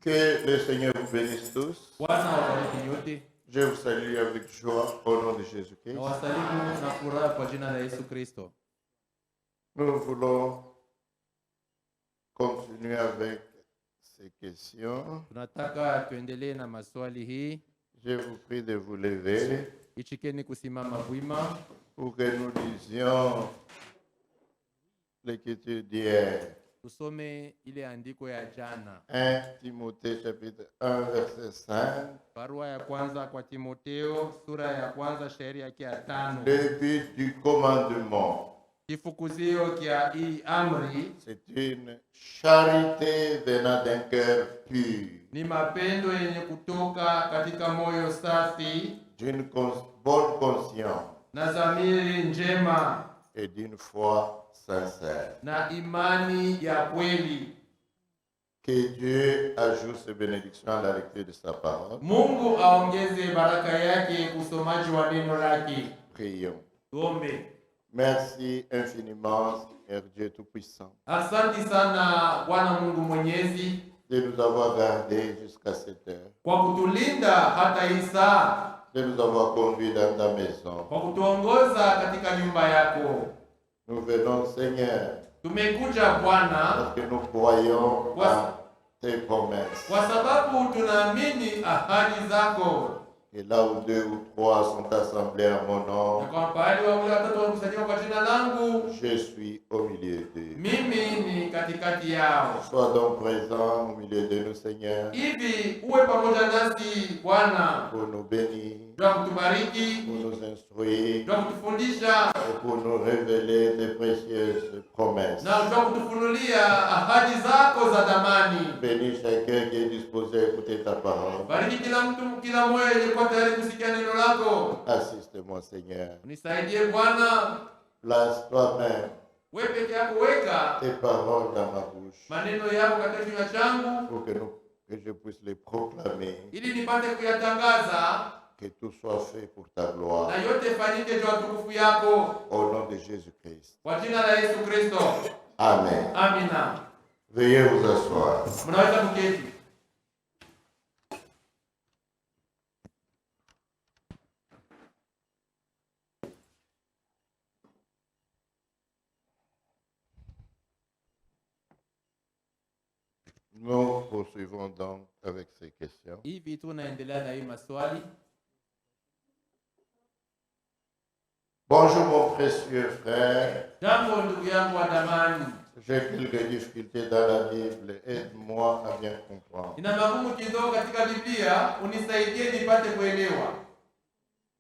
Que le Seigneur vous bénisse tous. Bwana awabariki nyote. Je vous salue avec joie au nom de Jésus-Christ. Nawasalimu na furaha kwa jina la Yesu Kristo. Nous voulons continuer avec ces questions. Tunataka tuendelee na maswali hii. Je vous prie de vous lever Ichikeni kusimama wima pour que nous lisions l'écriture d'hier. tusome ile andiko ya jana. 1 Timothée chapitre 1 verset 5. Barua ya kwanza kwa Timotheo sura ya kwanza shairi yake ya 5. Le but du commandement, Kifukuzio kia hii amri c'est une charité venant d'un cœur pur, ni mapendo yenye kutoka katika moyo safi d'une bonne conscience na dhamiri njema et d'une foi sincère. na imani ya kweli. Que Dieu ajoute ses bénédictions à la lecture de sa parole. Mungu aongeze baraka yake kusomaji wa neno lake. Prions. Tuombe. Merci infiniment, Seigneur Dieu Tout-Puissant, Asante sana Bwana Mungu Mwenyezi de nous avoir gardés jusqu'à cette heure, kwa kutulinda hata hii saa, de nous avoir conduits dans ta maison. kwa kutuongoza katika nyumba yako. Nous venons, Seigneur, Tumekuja Bwana parce que nous croyons en tes promesses. kwa sababu tunaamini ahadi zako. Et là où 2 ou 3 sont assemblés à mon Na nom, kwa pahali wawili watatu wakusanyika kwa jina langu, je suis au milieu d'eux. mimi ni katikati yao. Sois donc présent au milieu de nous, Seigneur, Hivi uwe pamoja nasi Bwana, pour nous bénir, jua kutubariki, pour nous instruire jua kutufundisha et pour nous révéler tes précieuses promesses. na jua kutufunulia ahadi zako za damani. Bénis chacun qui est disposé à écouter ta parole. Bariki kila mtu, kila moyo aliyekuwa tayari kusikia neno lako. Assiste-moi, Seigneur. Unisaidie Bwana, Place toi-même wewe peke yako weka tes paroles dans ma bouche maneno yako katika kinywa changu pour que je puisse les proclamer, ili nipate kuyatangaza, que tout soit fait pour ta gloire. na yote fanyike juu ya utukufu yako, Au nom de Jésus-Christ. kwa jina la Yesu Kristo. Amen. Amina. Veuillez vous asseoir. Mnaweza kuketi. Nous poursuivons donc avec ces questions. Hivi tunaendelea na hii maswali. Bonjour mon précieux frère. Jambo ndugu yangu wa damani. J'ai quelques difficultés dans la Bible. Aide-moi à bien comprendre. Nina magumu kidogo katika Biblia, unisaidie nipate kuelewa.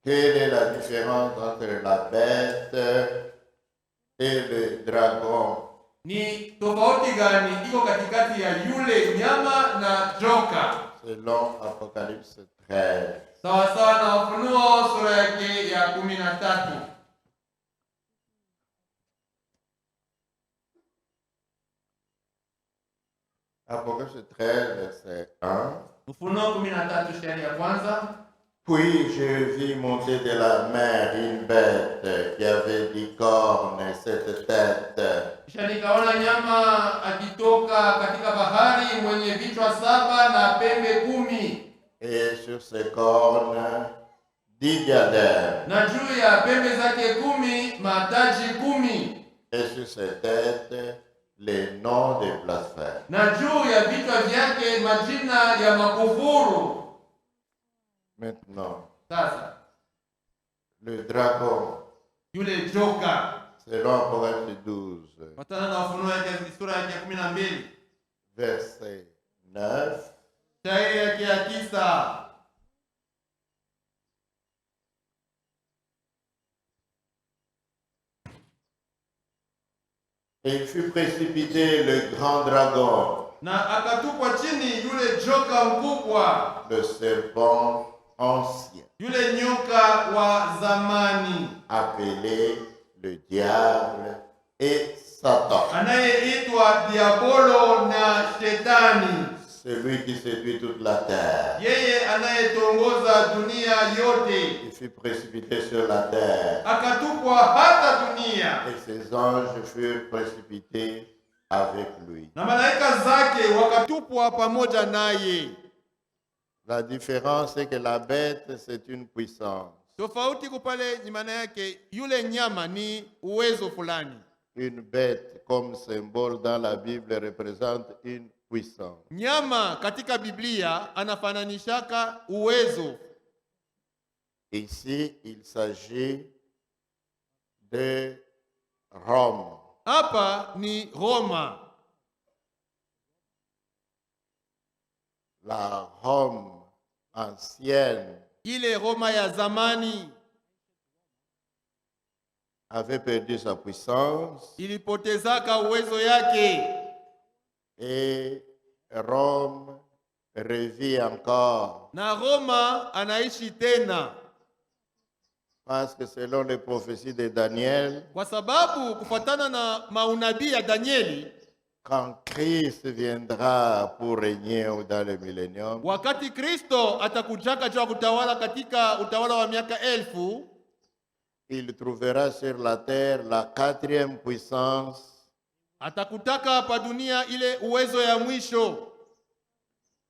Quelle est la différence entre la bête et le dragon? Ni tofauti gani iko katikati ya yule nyama na joka? Selon Apocalypse 13. Sawa sawa na Ufunuo sura yake ya 13. Apocalypse 13, verset 1. Ufunuo 13 shairi ya kwanza. Puis je vis monter de la mer une bête qui avait 10 cornes et 7 têtes. Kisha nikaona nyama akitoka katika bahari mwenye vichwa 7 na pembe 10. Et sur ses cornes 10 diadèmes. Na juu ya pembe zake 10 mataji 10. Et sur ses têtes les noms des blasphèmes. Na juu ya vichwa vyake majina ya makufuru. Maintenant, Sasa le dragon, yule joka, selon Apocalypse 12, patana na Ufunuo yake sura yake 12 verset 9. shairi yake ya 9. Et il fut précipité le grand dragon, Na akatupwa chini yule joka mkubwa, le serpent ancien, yule nyoka wa zamani, appelé le diable et Satan, anayeitwa Diabolo na Shetani, celui qui séduit toute la terre. yeye anayetongoza dunia yote. Il fut précipité sur la terre, Akatupwa hata dunia, et ses anges furent précipités avec lui. na malaika zake wakatupwa pamoja naye. La différence, c'est que la bête, c'est une puissance. Tofauti kupale ni maana yake yule nyama ni uwezo fulani. Une bête, comme symbole dans la Bible, représente une puissance. Nyama katika Biblia anafananishaka uwezo. Ici, il s'agit de Rome. Hapa ni Roma. La Rome ancienne Ile Roma ya zamani avait perdu sa puissance ilipotezaka uwezo yake, et Rome revit encore. na Roma anaishi tena, Parce que selon les prophéties de Daniel, kwa sababu kufuatana na maunabii ya Danieli, quand Christ viendra pour régner dans le millénium, wakati Kristo atakujaka juu ya kutawala katika utawala wa miaka 1000, il trouvera sur la terre la quatrième puissance atakutaka hapa dunia ile uwezo ya mwisho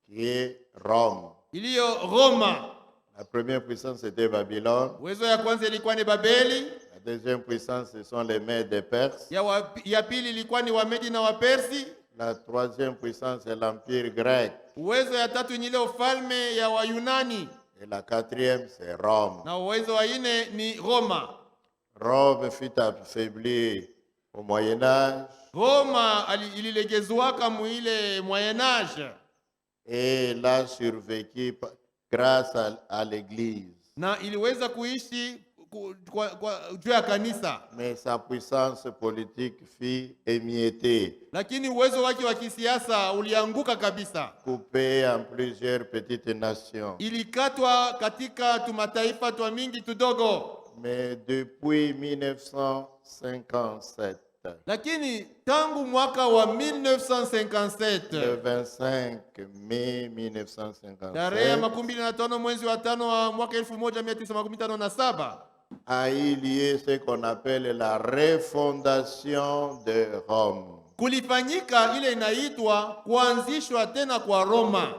qui est Rome. iliyo Roma. La première puissance c'était Babylone. Uwezo ya kwanza ilikuwa ni Babeli, La deuxième puissance ce sont les Mèdes et Perses. ya pili ilikuwa ni Wamedi na Wapersi. La troisième puissance c'est l'empire grec. Uwezo ya tatu ni ile ufalme ya Wayunani, Et la quatrième c'est Rome. na uwezo wa ine ni Roma. Rome fut affaiblie au Moyen Âge Roma ililegezwaka muile Moyen Âge, et l'a survécu grâce à l'Église. na iliweza kuishi juu ya kanisa, Mais sa puissance politique fut émiettée, lakini uwezo wake wa kisiasa ulianguka kabisa, coupée en plusieurs petites nations. ilikatwa katika tumataifa twa mingi tudogo. Mais depuis 1957, Lakini tangu mwaka wa le 1957, 25 mai tarehe 1957, 25 mwezi wa 5 wa mwaka 1957, a eu lieu ce qu'on appelle la refondation de Rome. kulifanyika ile inaitwa kuanzishwa tena kwa Roma.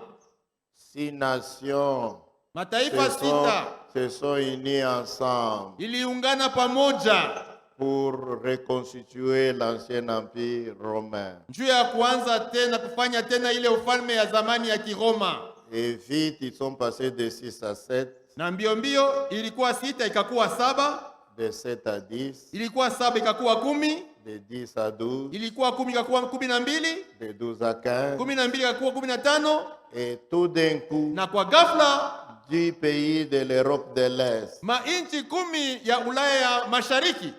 6 nations Mataifa sita se sont unies ensemble iliungana pamoja pour reconstituer l'ancien empire romain. juu ya kuanza tena kufanya tena ile ufalme ya zamani ya Kiroma. Et vite, ils sont passés de 6 à 7, Na mbio mbio ilikuwa sita ikakuwa saba, de 7 à 10, ilikuwa saba ikakuwa 10, de 10 à 12, ilikuwa 10 ikakuwa 12, de 12 à 15. 12 ikakuwa 15, Et tout d'un coup, na kwa ghafla du pays de l'Europe de l'Est, mainchi 10 ya Ulaya ya Mashariki,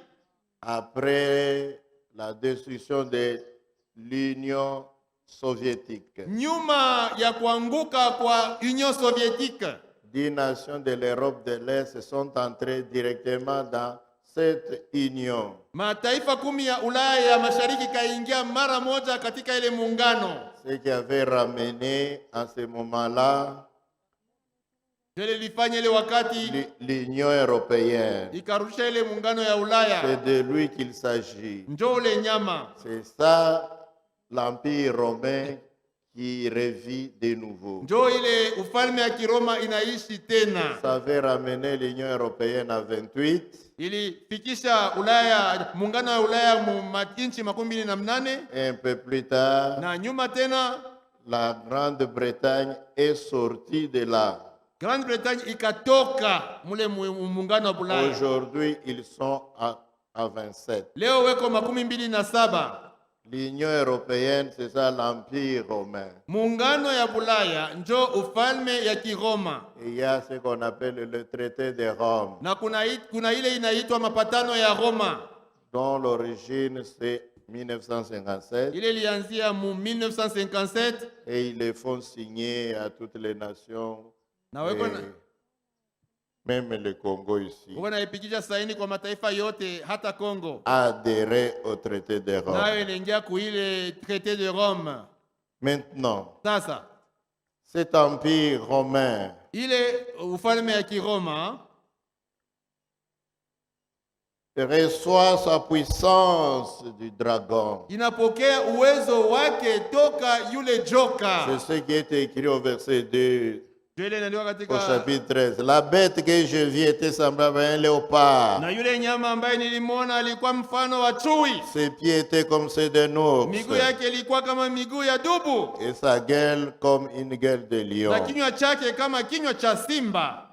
après la destruction de l'Union soviétique, nyuma ya kuanguka kwa Union Soviétique, 10 nations de l'Europe de l'Est sont entrées directement dans cette union. mataifa 10 ya Ulaya ya Mashariki kaingia mara moja katika ile muungano. Ce qui avait ramené en ce moment-là Ile lifanya ile wakati l'Union européenne. ikarusha ile muungano ya Ulaya. C'est de lui qu'il s'agit. Njoo ule nyama. C'est ça l'Empire romain qui revit de nouveau. Njoo ile ufalme ya Kiroma inaishi tena. Ça avait ramené l'Union européenne à 28. Ilifikisha Ulaya, muungano wa Ulaya nchi 28, Et un peu plus tard, na nyuma tena la Grande-Bretagne est sortie de là. Grande-Bretagne ikatoka mule muungano wa Ulaya. Aujourd'hui, ils sont à 27. Leo weko 27. L'Union européenne, c'est ça l'Empire romain. Muungano ya Ulaya njo ufalme ya Kiroma. Et il y a ce qu'on appelle le traité de Rome, Na kuna ile inaitwa mapatano ya Roma. dont l'origine c'est 1957. Ile ilianzia mu 1957 Et ils les font signer à toutes les nations, na weko et même le Congo ici, naipigisha saini kwa mataifa yote hata Kongo. adhérer au traité de Rome. Nayo inaingia kuile traité de Rome. Maintenant, Sasa cet empire romain ile ufalme ya Kiroma reçoit sa puissance du dragon. inapokea uwezo wake toka yule joka. C'est ce qui est écrit au verset 2 Ndio ile inaandikwa au katika chapitre 13. La bête que je vis était semblable à un léopard. na yule nyama ambaye nilimwona alikuwa mfano wa chui. Ses pieds étaient comme ceux d'un ours Miguu yake ilikuwa kama miguu ya dubu et sa gueule comme une gueule de na lion. kinywa chake kama kinywa cha simba.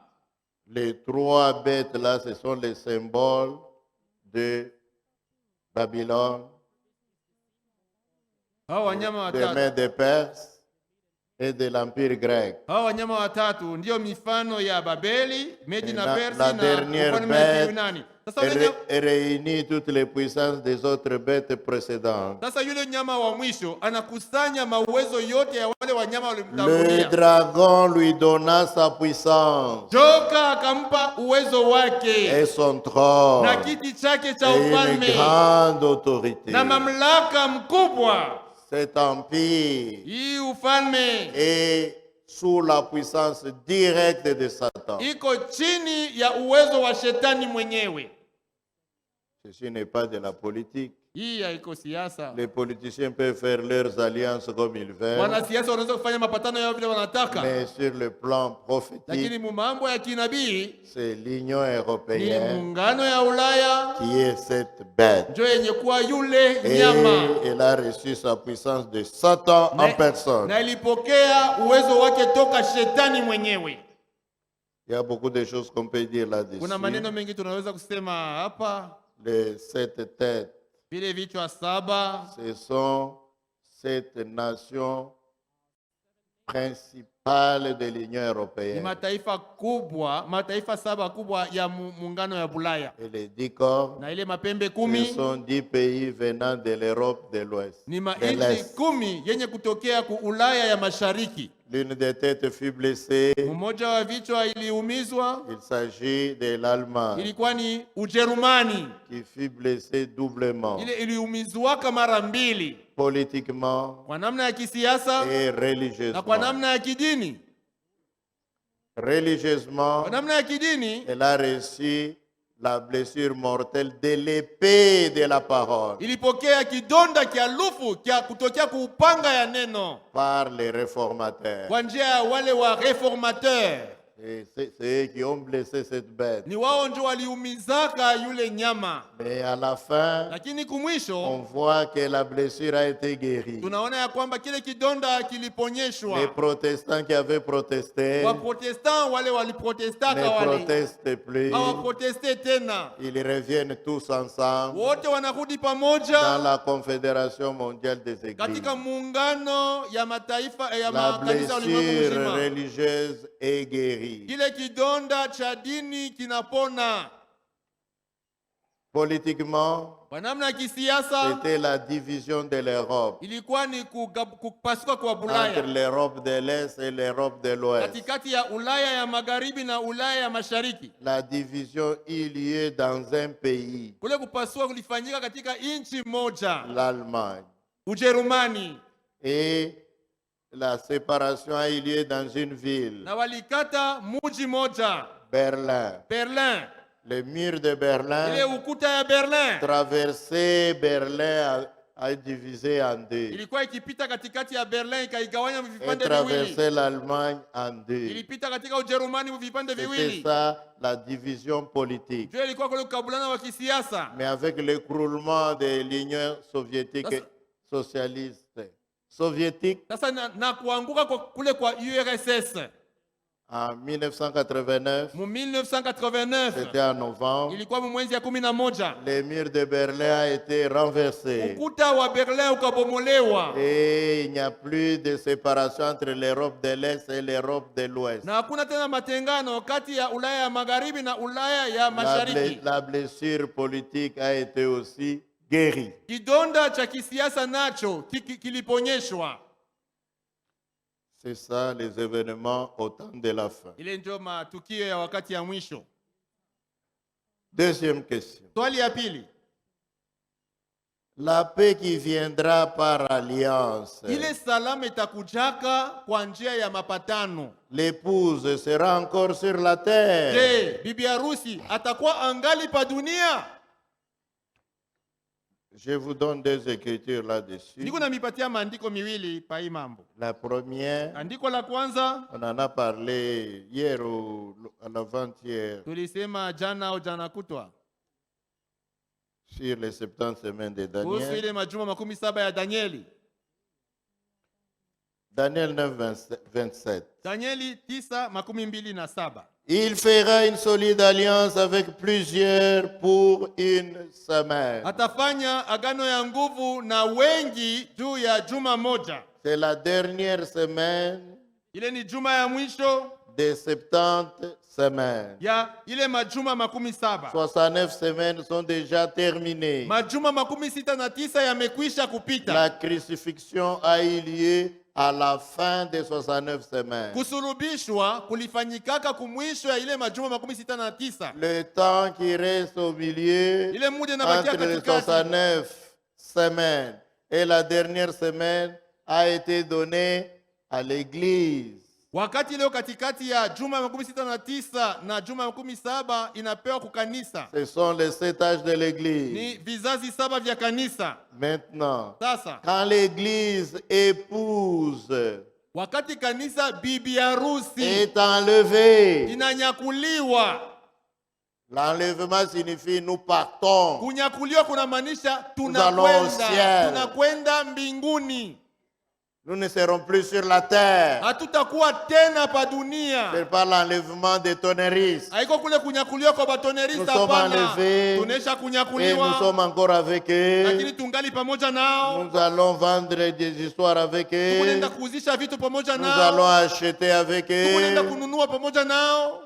Les trois bêtes là, ce sont les symboles de Babylone, Hao wanyama des watatu, mains des Perses et de l'Empire grec. hao wanyama watatu ndio mifano ya Babeli, Medi na Persi La na dernière ufalme wa bête Yunani. Sasa réunit toutes les puissances des autres bêtes précédentes. sasa yule nyama wa mwisho anakusanya mauwezo yote ya wale wanyama Le walimtangulia. dragon lui donna sa puissance Joka akampa uwezo wake et son trône na kiti chake cha et une ufalme grande autorité. na mamlaka mkubwa. Cet empire Hii ufalme est sous la puissance directe de Satan. iko chini ya uwezo wa shetani mwenyewe. Ceci n'est pas de la politique. Hii haiko siasa. Les politiciens peuvent faire leurs alliances comme ils veulent, Wanasiasa wanaweza kufanya mapatano yao vile wanataka, mais sur le plan prophétique, lakini mambo ya kinabii c'est l'Union ni européenne muungano ya Ulaya qui est cette bête. ndio yenye kuwa yule Et nyama elle a reçu sa puissance de Satan en personne. na ilipokea uwezo wake toka shetani mwenyewe. Il y a beaucoup de choses qu'on peut dire là-dessus. Kuna maneno mengi tunaweza kusema hapa. Les sept têtes, Vile vichwa saba ce sont sept nations principales de l'Union ni européenne. mataifa saba kubwa ya muungano ya Bulaya, Et les 10 corps, na ile mapembe ce 10 sont 10 pays venant de l'Europe de l'Ouest. ni de mainchi l'Est. 10 yenye kutokea ku Ulaya ya Mashariki. L'une des têtes fut blessée. Mmoja wa vichwa iliumizwa, Il s'agit de l'Allemagne ilikuwa ni Ujerumani. qui fut blessée doublement, Ile iliumizwaka mara mbili, politiquement kwa namna ya kisiasa et na kwa religieusement. namna ya kidini. Religieusement, Kwa namna ya kidini elle a reçu la blessure mortelle de l'épée de la parole ilipokea kidonda kialufu kia kutokea kuupanga ya neno par les réformateurs. kwa njia ya wale wa reformateur. Et c'est eux qui ont blessé cette bête. Ni wao ndio waliumizaka yule nyama, Mais à la fin, lakini on kumwisho voit que la blessure a été guérie. tunaona ya kwamba kile kidonda Les kiliponyeshwa. protestants qui avaient protesté Waprotestant wale waliprotestaka ne wale protestent plus. hawaproteste tena, Ils reviennent tous ensemble wote wanarudi dans pamoja la Confédération mondiale des églises. katika muungano ya mataifa ya La makanisa ya ulimwengu blessure mzima. religieuse est guérie. Kile kidonda cha dini kinapona. Politiquement, Kwa namna ya kisiasa c'était la division de l'Europe ilikuwa ni kupasuka kwa entre Ulaya l'Europe de l'Est et l'Europe de l'Ouest. katikati ya Ulaya ya magharibi na Ulaya ya mashariki. La division eut lieu dans un pays, Kule kupasua kulifanyika katika nchi moja, l'Allemagne, Ujerumani, et la séparation a eu lieu dans une ville, na walikata muji moja, Berlin. Berlin. Le mur de Ile Berlin, ukuta ya Berlin traversé Berlin, a divisé en deux. ilikuwa ikipita katikati ya Berlin ikaigawanya Et vipande viwili. traversé l'Allemagne en deux. Ilipita katika Ujerumani vipande C'était viwili. ça la division politique. Ndio ilikuwa kule kukabulana wa kisiasa. Mais avec l'écroulement de l'Union soviétique socialiste, soviétique Sasa na kuanguka kwa kule kwa URSS en 1989, mu 1989 c'était en novembre, ilikuwa mwezi ya 11, le mur de Berlin a été renversé. ukuta wa Berlin ukabomolewa Et il n'y a plus de séparation entre l'Europe de l'Est et l'Europe de l'Ouest. na hakuna tena matengano kati ya Ulaya ya magharibi na Ulaya ya mashariki. La blessure politique a été aussi guérie. Kidonda cha kisiasa nacho kiliponyeshwa. C'est ça les événements au temps de la fin. Ile ndio matukio ya wakati ya mwisho. Deuxième question. Swali ya pili, La paix qui viendra par alliance. ile salama itakujaka kwa njia ya mapatano. L'épouse sera encore sur la terre. Je, bibi harusi atakuwa angali pa dunia? Je vous donne deux écritures là-dessus. Niko na mipatia maandiko miwili pa hii mambo. La première, Andiko la kwanza on en a parlé hier ou à l'avant-hier tulisema jana au jana kutwa sur les 70 semaines de kuhusu Daniel. ile majuma 17 ya Danieli. Daniel 9, 27. Danieli 9:27. Il fera une solide alliance avec plusieurs pour une semaine. Atafanya agano ya nguvu na wengi juu ya juma moja. C'est la dernière semaine Ile ni juma ya mwisho des 70 semaines. ya ile majuma 17. 69 semaines sont déjà terminées. Majuma 69 yamekwisha kupita. La crucifixion a eu lieu à la fin des 69 semaines. Kusulubishwa kulifanyikaka kumwisho ya ile majuma 69. Le temps qui reste au milieu Ile muda inabakia entre les katikati 69 semaines et la dernière semaine a été donné à l'Église. wakati leo katikati ya juma 69 na juma 17 inapewa kukanisa. Ce sont les 7 âges de l'Église. Ni vizazi 7 vya kanisa. Maintenant, Sasa quand l'Église épouse wakati kanisa bibi harusi est enlevée, inanyakuliwa. l'enlèvement signifie nous partons. Kunyakuliwa kunamaanisha allons au ciel. tunakwenda mbinguni. Nous ne serons plus sur la terre. Hatutakuwa tena pa dunia. C'est pas l'enlèvement des tonneristes. Haiko kule kunyakuliwa kwa batonerista, Nous sommes hapana. enlevés Tunesha et kunyakuliwa, nous sommes encore avec lakini eux. tungali pamoja nao. Nous allons vendre des histoires avec Tukunenda eux. kuuzisha vitu pamoja Nous allons nao. acheter avec Tukunenda eux. kununua pamoja nao.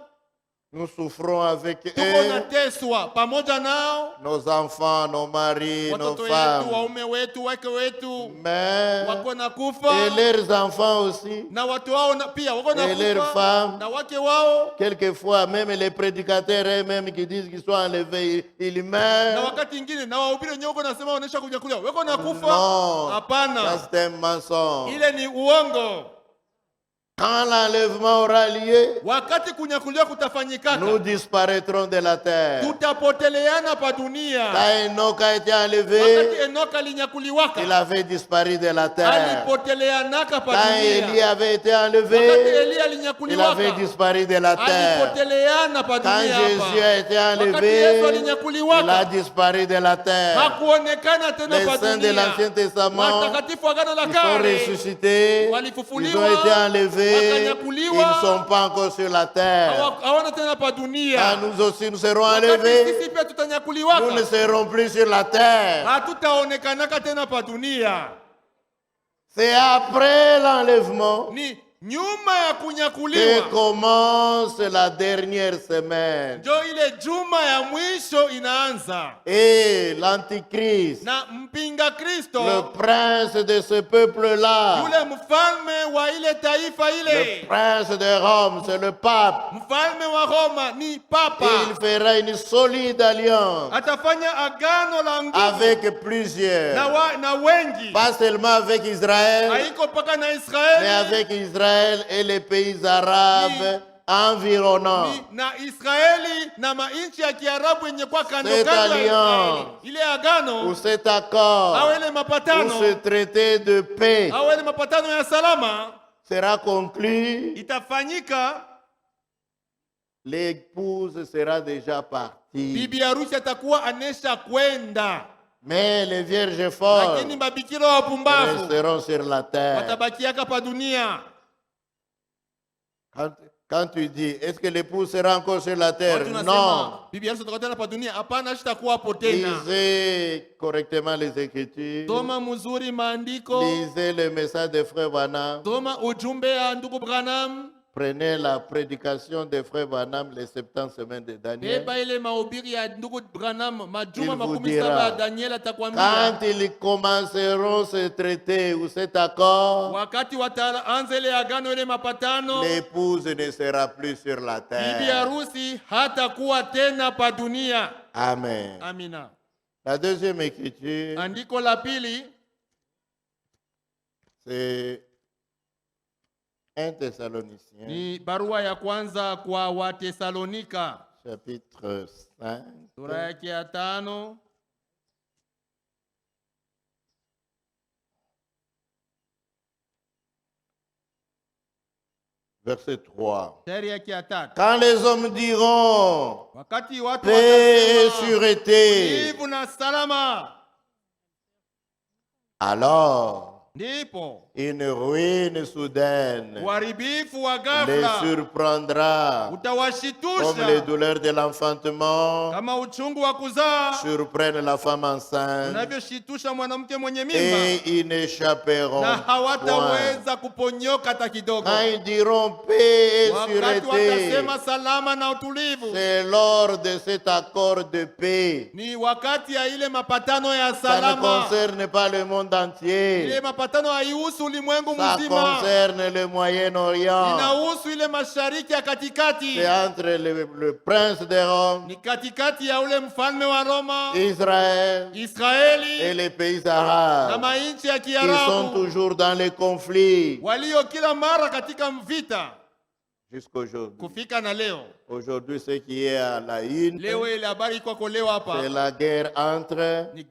Nous souffrons avec Tuko eux. nateswa pamoja nao. Nos enfants, nos maris, nos Watoto wetu, femmes. waume wetu, wake wetu Mais wako na kufa, et leurs enfants aussi. na watu wao pia wako na Et leurs kufa, femmes. na wake wao. Quelquefois, même les prédicateurs eux-mêmes qui disent qu'ils sont enlevés, ils Na meurent. wakati ingine na wahubiri wenyewe wako nasema wanaisha kunyakuliwa, wako na kufa. Non, ça Hapana, c'est un mensonge. ile ni uongo. Quand l'enlèvement aura lieu, Wakati kunyakuliwa kutafanyikaka, nous disparaîtrons de la terre. tutapoteleana pa dunia. Quand Enoch a été Wakati enlevé, Enoka alinyakuliwaka, il avait disparu de la terre. alipoteleanaka pa Quand Élie dunia. avait été Wakati enlevé, Elia il avait alinyakuliwaka, disparu de la terre. alipoteleana pa Quand dunia Jésus a hapa. été Wakati Yesu enlevé, il a alinyakuliwaka, disparu de la terre. hakuonekana tena Les pa saints de dunia. l'Ancien Testament, Watakatifu wa Agano la ils sont Kale ressuscités, ils walifufuliwa, ont été enlevés, wakanyakuliwa, ils ne sont pas encore sur la terre. hawana tena pa dunia. Quand nous aussi nous serons Wakati enlevés, sisi pia nous ne tutanyakuliwaka, serons plus sur la terre. hatutaonekanaka tena pa dunia. C'est après l'enlèvement Ni nyuma ya que kunyakuliwa commence la dernière semaine. njo ile juma ya mwisho inaanza, Et l'Antichrist, na mpinga le Kristo, prince de ce peuple-là, yule mfalme wa ile taifa le ile, prince de Rome, c'est le pape. mfalme wa Roma ni Et papa. il fera une solide alliance Atafanya agano la nguvu avec plusieurs. na wengi, Pas seulement avec Israël, haiko mpaka na mais Israeli avec Israël et les pays arabes environnants. na Israeli na mainchi ya Kiarabu yenye kwa kando Cette kando ya Israeli. alliance, Ile agano Pour cet accord, au ile pour mapatano ce traité de paix au ile mapatano ya salama sera conclu, itafanyika, l'épouse sera déjà partie. bibi harusi atakuwa anesha kwenda, Mais les vierges folles lakini mabikira wapumbavu resteront sur la terre. watabakiaka pa dunia. Quand tu dis, est-ce que l'épouse sera encore sur la terre? Watu Non. nasema bibi harusi atakuwa tena pa dunia. Hapana, sitakuwa hapo tena. Lisez correctement les Écritures. Soma mzuri maandiko, Lisez le message de Frère Branham. soma ujumbe ya ndugu Branham, Prenez la prédication de Frère Branham les 70 semaines de Daniel. beba ile mahubiri ya ndugu Branham majuma Il vous 17 dira. ya Daniel, atakwambia Quand ils commenceront ce traité ou cet accord, wakati wataanza ile agano ile mapatano, l'épouse ne sera plus sur la bibi terre. harusi hatakuwa tena pa dunia. Amen. Amina. La deuxième écriture, Andiko la pili c'est 1 Thessaloniciens, ni barua ya kwanza kwa Watesalonika, chapitre 5, sura yake ya 5 Verset 3. Shairi yake ya 3. Quand les hommes diront Wakati watu paix et watasema sûreté, utulivu na salama, alors ndipo une ruine soudaine uharibifu wa les ghafla surprendra, comme les utawashitusha douleurs de l'enfantement kama uchungu wa kuzaa surprennent la femme enceinte, unavyoshitusha mwanamke mwenye mimba, et ils n'échapperont na point. hawataweza kuponyoka hata kidogo. Quand ils diront paix et Wakati sûreté, watasema salama na utulivu, c'est lors de cet accord de paix. ni wakati ya ile mapatano ya Ça ne salama. concerne pas le monde Ile entier. mapatano haihusu ulimwengu Ça mzima, concerne le Moyen-Orient. inahusu ile mashariki ya katikati, C'est entre le prince de Rome, ni katikati ya ule mfalme wa Roma, Israël et Israeli les pays na arabes mainchi ya qui sont Kiarabu toujours dans les conflits walio kila mara katika vita jusqu'aujourd'hui. kufika na leo. Aujourd'hui, ce qui est à la une, Leo ile habari iko leo c'est hapa la guerre entre ni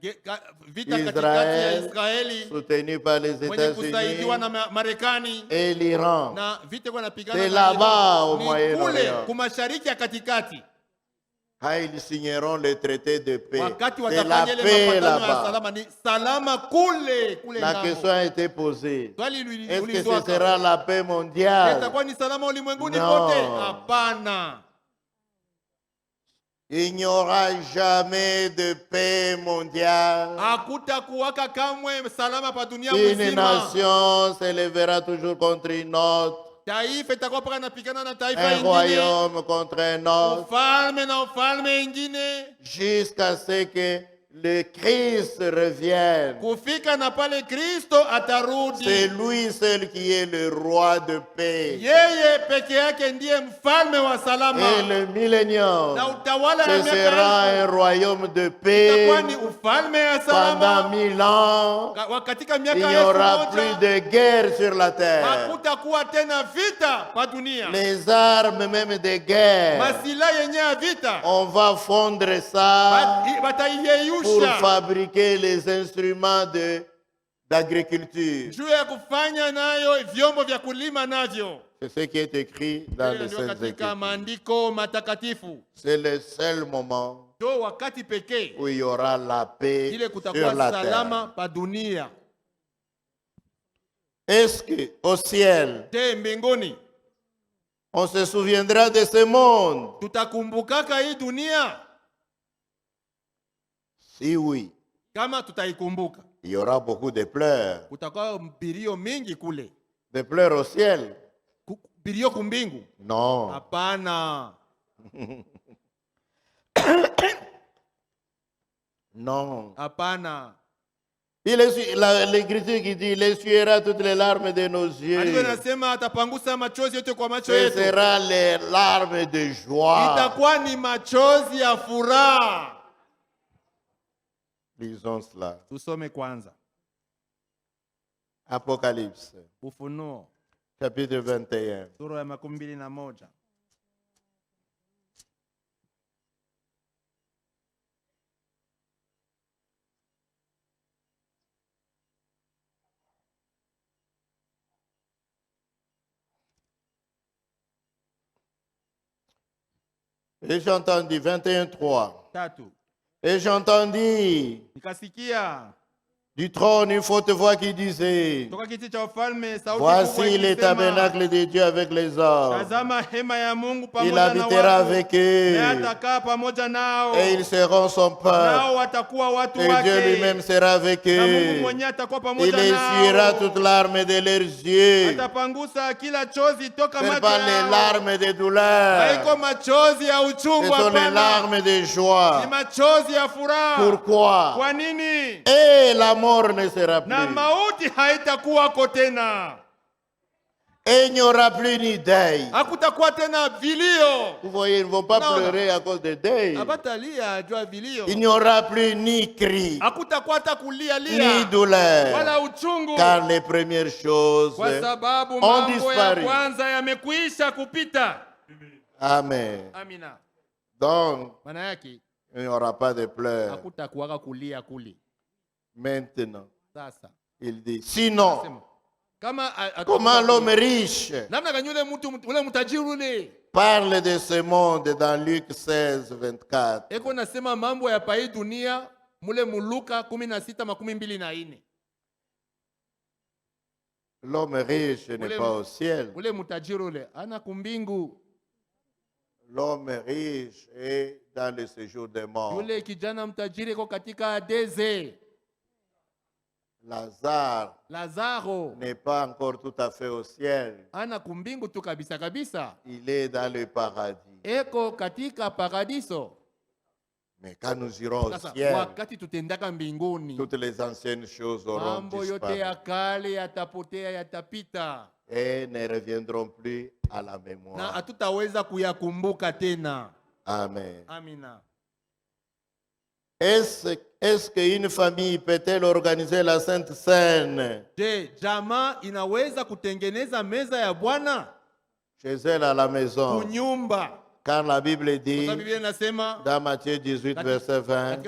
vita katikati ya Israël, Israeli soutenu par les mwenye kusaidiwa États-Unis, na Marekani, et l'Iran. na vita kwa napigana C'est na là-bas, Iran. au Ni Moyen-Orient. kule kumashariki ya katikati, Quand ils signeront le traité de paix, wakati c'est la watafanya ile paix mapatano ya là-bas. salama, ni salama kule La ngambo. question a été posée. Swali Est-ce que ce ulizwa, sera la paix mondiale? itakuwa ni salama ulimwenguni Non. kote? Hapana, Il n'y aura jamais de paix mondiale. hakutakuwaka kamwe salama pa dunia Une mzima. nation s'élèvera toujours contre une autre. Taifa itakuwa paka napigana na taifa Un ingine, royaume contre un autre. ufalme na ufalme ingine, Jusqu'à ce que le Christ revienne. kufika na pale Kristo C'est atarudi. lui seul qui est le roi de paix. Yeye peke yake ndiye mfalme wa salama, Et le millénium, na utawala ya ce sera miaka un royaume de itakuwa ni paix. ufalme ya Pendant salama. 1000 ans, Katika il miaka n'y 1000 aura plus de guerre sur la terre. hakutakuwa tena vita pa dunia. Les armes même de guerre, Masila yenye ya vita on va fondre ça pour bataiyeyusha fabriquer les instruments d'agriculture. juu ya kufanya nayo vyombo vya kulima navyo. C'est ce qui est écrit dans Hiyo les ndio Saintes katika Écritures. maandiko matakatifu. C'est le seul moment Ndio wakati pekee où il y aura la paix ile sur kutakuwa la salama terre. pa dunia. Est-ce qu'au ciel, Je, mbinguni on se souviendra de ce monde? tutakumbukaka hii dunia? Si oui, Kama tutaikumbuka, il y aura beaucoup de pleurs. kutakuwa mbirio mingi kule. De pleurs au ciel? Mbirio kumbingu? Non. Hapana. Non. Hapana. L'Écriture qui dit, il essuiera toutes les larmes de nos Andiko yeux. nasema atapangusa machozi yote kwa macho Ce yetu. sera les larmes de joie. Itakuwa ni machozi ya furaha. Lisons cela. Tusome kwanza Apocalypse, Ufunuo chapitre 21. sura ya 21. Et j'entendis, 21:3. 3. Et j'entendis Nikasikia du trône une forte voix qui disait, toka kiti cha ufalme sauti kubwa voici le ikisema, tabernacle de Dieu avec les hommes. tazama hema ya Mungu Il pamoja na habitera watu, avec naye eux atakaa pamoja nao, et ils seront son peuple. nao watakuwa watu Et Dieu wake, lui-même sera avec na Mungu eux. mwenyewe atakuwa Il pamoja essuiera nao, toutes larmes de leurs yeux. atapangusa kila chozi toka Ce n'est macho pas les yao. larmes de douleur. Haiko machozi ya Ce uchungu, sont les hapana, larmes de joie. ni machozi ya furaha. Pourquoi? Kwa nini? Et la mort ne sera Na plus. mauti haitakuwako tena, Et il n'y aura plus ni deuil. hakutakuwa tena vilio. Vous voyez, ils ne vont pas Non, pleurer à cause de deuil. Habatalia jua vilio, Il n'y aura plus ni cri, hakutakuwa hata kulia ni lia douleur. wala uchungu, Car les premières choses kwa sababu ont mambo ya disparu. kwanza yamekwisha kupita. Amen. Amina. Donc, Maana yake il n'y aura pas de pleurs. hakutakuwaka kulia kule. Maintenant, Sasa il dit, sinon, sema, Comment l'homme riche namna gani ule mtajiri ule parle de ce monde dans Luc 16, 24. eko nasema mambo ya pai dunia mule Luka 16:24. L'homme riche n'est pas au ciel. Ule mtajiri ule ana kumbingu. L'homme riche est dans le séjour des morts. Yule kijana mtajiri ko katika Adeze. Lazare n'est pas encore tout à fait au ciel. Ana kumbingu tu kabisa kabisa. Il est dans le paradis. Eko katika paradiso. Mais quand nous irons au ciel, wakati tutendaka mbinguni, toutes les anciennes choses auront mambo yote ya kale yatapotea, yatapita. Et ne reviendront plus à la mémoire. Na hatutaweza kuyakumbuka tena. Amen. Amina. Est-ce qu'une famille peut-elle organiser la Sainte Seine? Je, jamaa inaweza kutengeneza meza ya Bwana chez elle à la maison? Kunyumba. Car la Bible dit dans Matthieu 18, verset 20,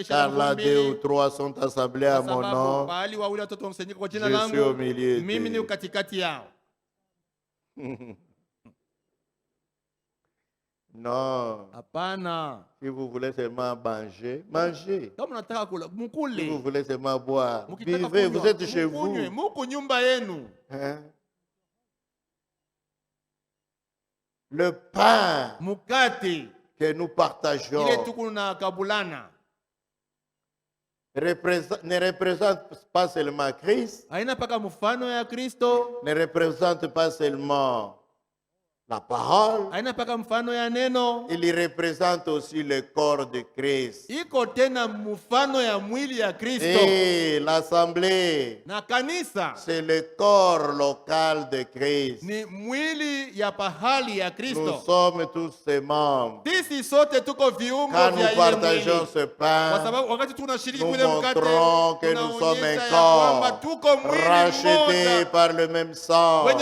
car là 2 ou 3 sont assemblés à mon nom, je suis au milieu d'eux. Non. Hapana. Si vous voulez seulement manger, mangez. Si vous voulez seulement boire, buvez, vous êtes chez vous. Hein? Le pain que nous partageons ne représente pas seulement Christ, ne représente pas seulement la parole, il représente aussi le corps de Christ. Et l'assemblée, c'est le corps local de Christ. Nous sommes tous ses membres. Quand nous partageons ce pain, nous montrons que nous sommes un corps racheté par le même sang, par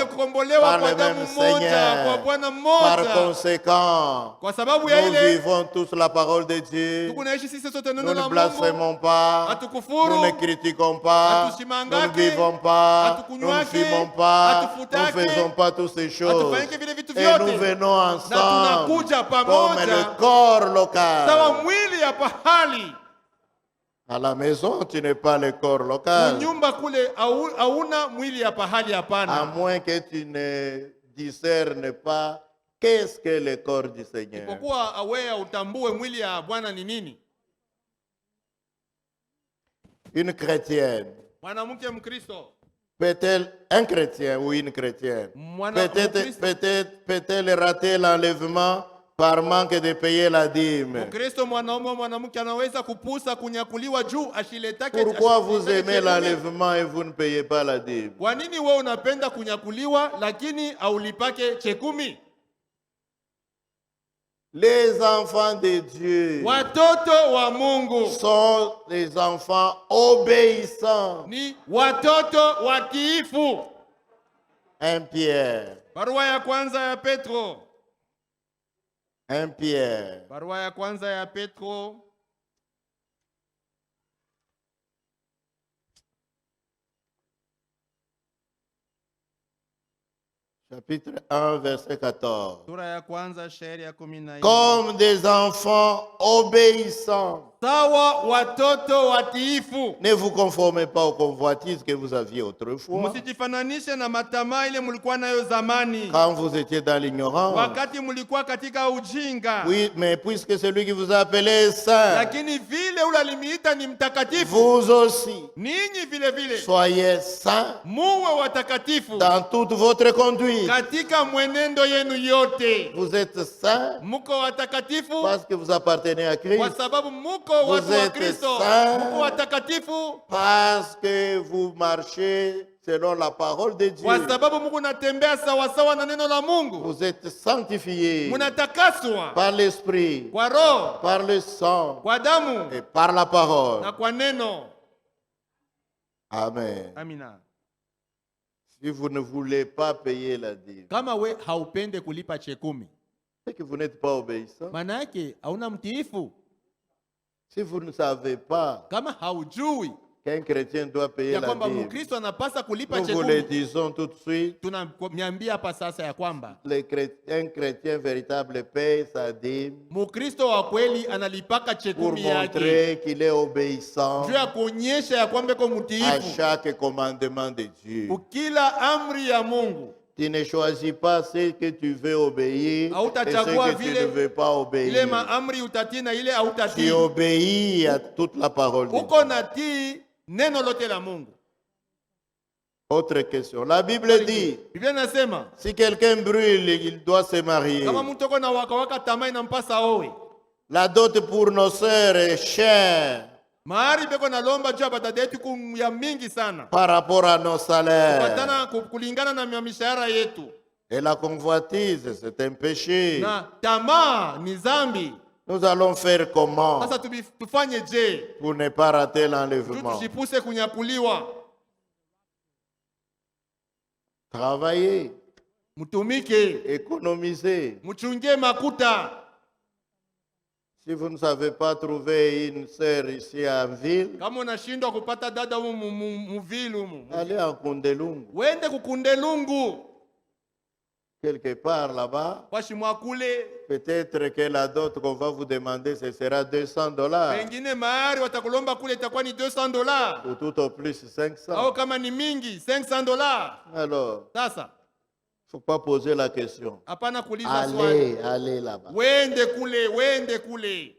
le même Seigneur. Par conséquent, nous vivons tous la parole de Dieu. Nous ne blasphémons pas, nous ne critiquons pas, nous ne vivons pas, nous ne fumons pas, nous ne faisons pas toutes ces choses. Et nous venons ensemble comme le corps local. À la maison, tu n'es pas le corps local. À moins que tu ne discerne pas qu'est-ce que le corps du Seigneur. Une chrétienne peut-elle, un chrétien ou une chrétienne, peut-elle rater l'enlèvement par manque de payer la dîme? Pourquoi vous aimez l'enlèvement et vous ne payez pas la dîme? Les enfants de Dieu sont des enfants obéissants. 1 Pierre. 1 Pierre. Barua ya kwanza ya Petro. Chapitre 1, verset 14. Sura ya kwanza shairi ya 14. Comme des enfants obéissants. Sawa watoto watiifu. Ne vous conformez pas aux convoitises que vous aviez autrefois. Msijifananishe na matamaa ile mlikuwa nayo zamani. Quand vous étiez dans l'ignorance. Wakati mlikuwa katika ujinga. Oui, mais puisque celui qui vous a appelé est saint. Lakini vile ule alimiita ni mtakatifu. Vous aussi. Ninyi vile vile. Soyez saints. Muwe watakatifu. Dans toute votre conduite. Katika mwenendo yenu yote. Vous êtes saints. Muko watakatifu. Parce que vous appartenez à Christ. Kwa sababu muko vous êtes saints parce que vous marchez selon la parole de Dieu. Vous êtes sanctifiés par l'esprit, par le sang et par la parole. Amen. Amina. Si vous ne voulez pas payer la dîme, c'est que vous n'êtes pas obéissant. Si vous ne savez pas qu'un chrétien doit payer ya la kwamba dîme. Mkristo anapasa kulipa Nous vous le chekumi. disons tout de suite. Tunamiambia hapa sasa ya kwamba Un chrétien véritable paye sa dîme Mkristo wa kweli analipaka pour chekumi yake montrer qu'il est obéissant juu ya kuonyesha ya kwamba ko à mtiifu chaque commandement de Dieu. kukila amri ya Mungu. Tu ne choisis pas ce que tu veux obéir et Hautachagua ce que tu vile ne veux pas ile obéir. maamri utatii na ile Tu hautatii. obéis à toute la parole de Dieu. Uko natii neno lote la Mungu. Autre question. La Bible dit, Biblia inasema si quelqu'un brûle, il doit se marier. kama mtu uko na waka tamaa inampasa owe. La dot pour nos sœurs est chère Mahari beko na lomba juu ya badada yetu ya mingi sana. par rapport à nos salaires. Kupatana kulingana na mishahara yetu. Et la convoitise, c'est un péché. Na tamaa ni zambi. Nous allons faire comment Sasa tufanye je? pour ne pas rater l'enlèvement? Tujipuse kunyakuliwa. Travailler, Mtumike, économiser. mchunge makuta. Si vous ne savez pas trouver une sœur ici en ville, Kama unashindwa kupata dada muvili humu, allez en Kundelungu, wende kukundelungu. quelque part là-bas. Kwa shimwa kule, Peut-être que la dot qu'on va vous demander, ce sera $200. pengine mahari watakulomba kule itakuwa ni $200. Ou tout au plus 500. Au kama ni mingi $500. Alors, Sasa il ne faut pas poser la question. hapana kuuliza swali. Allez là-bas. Wende kule.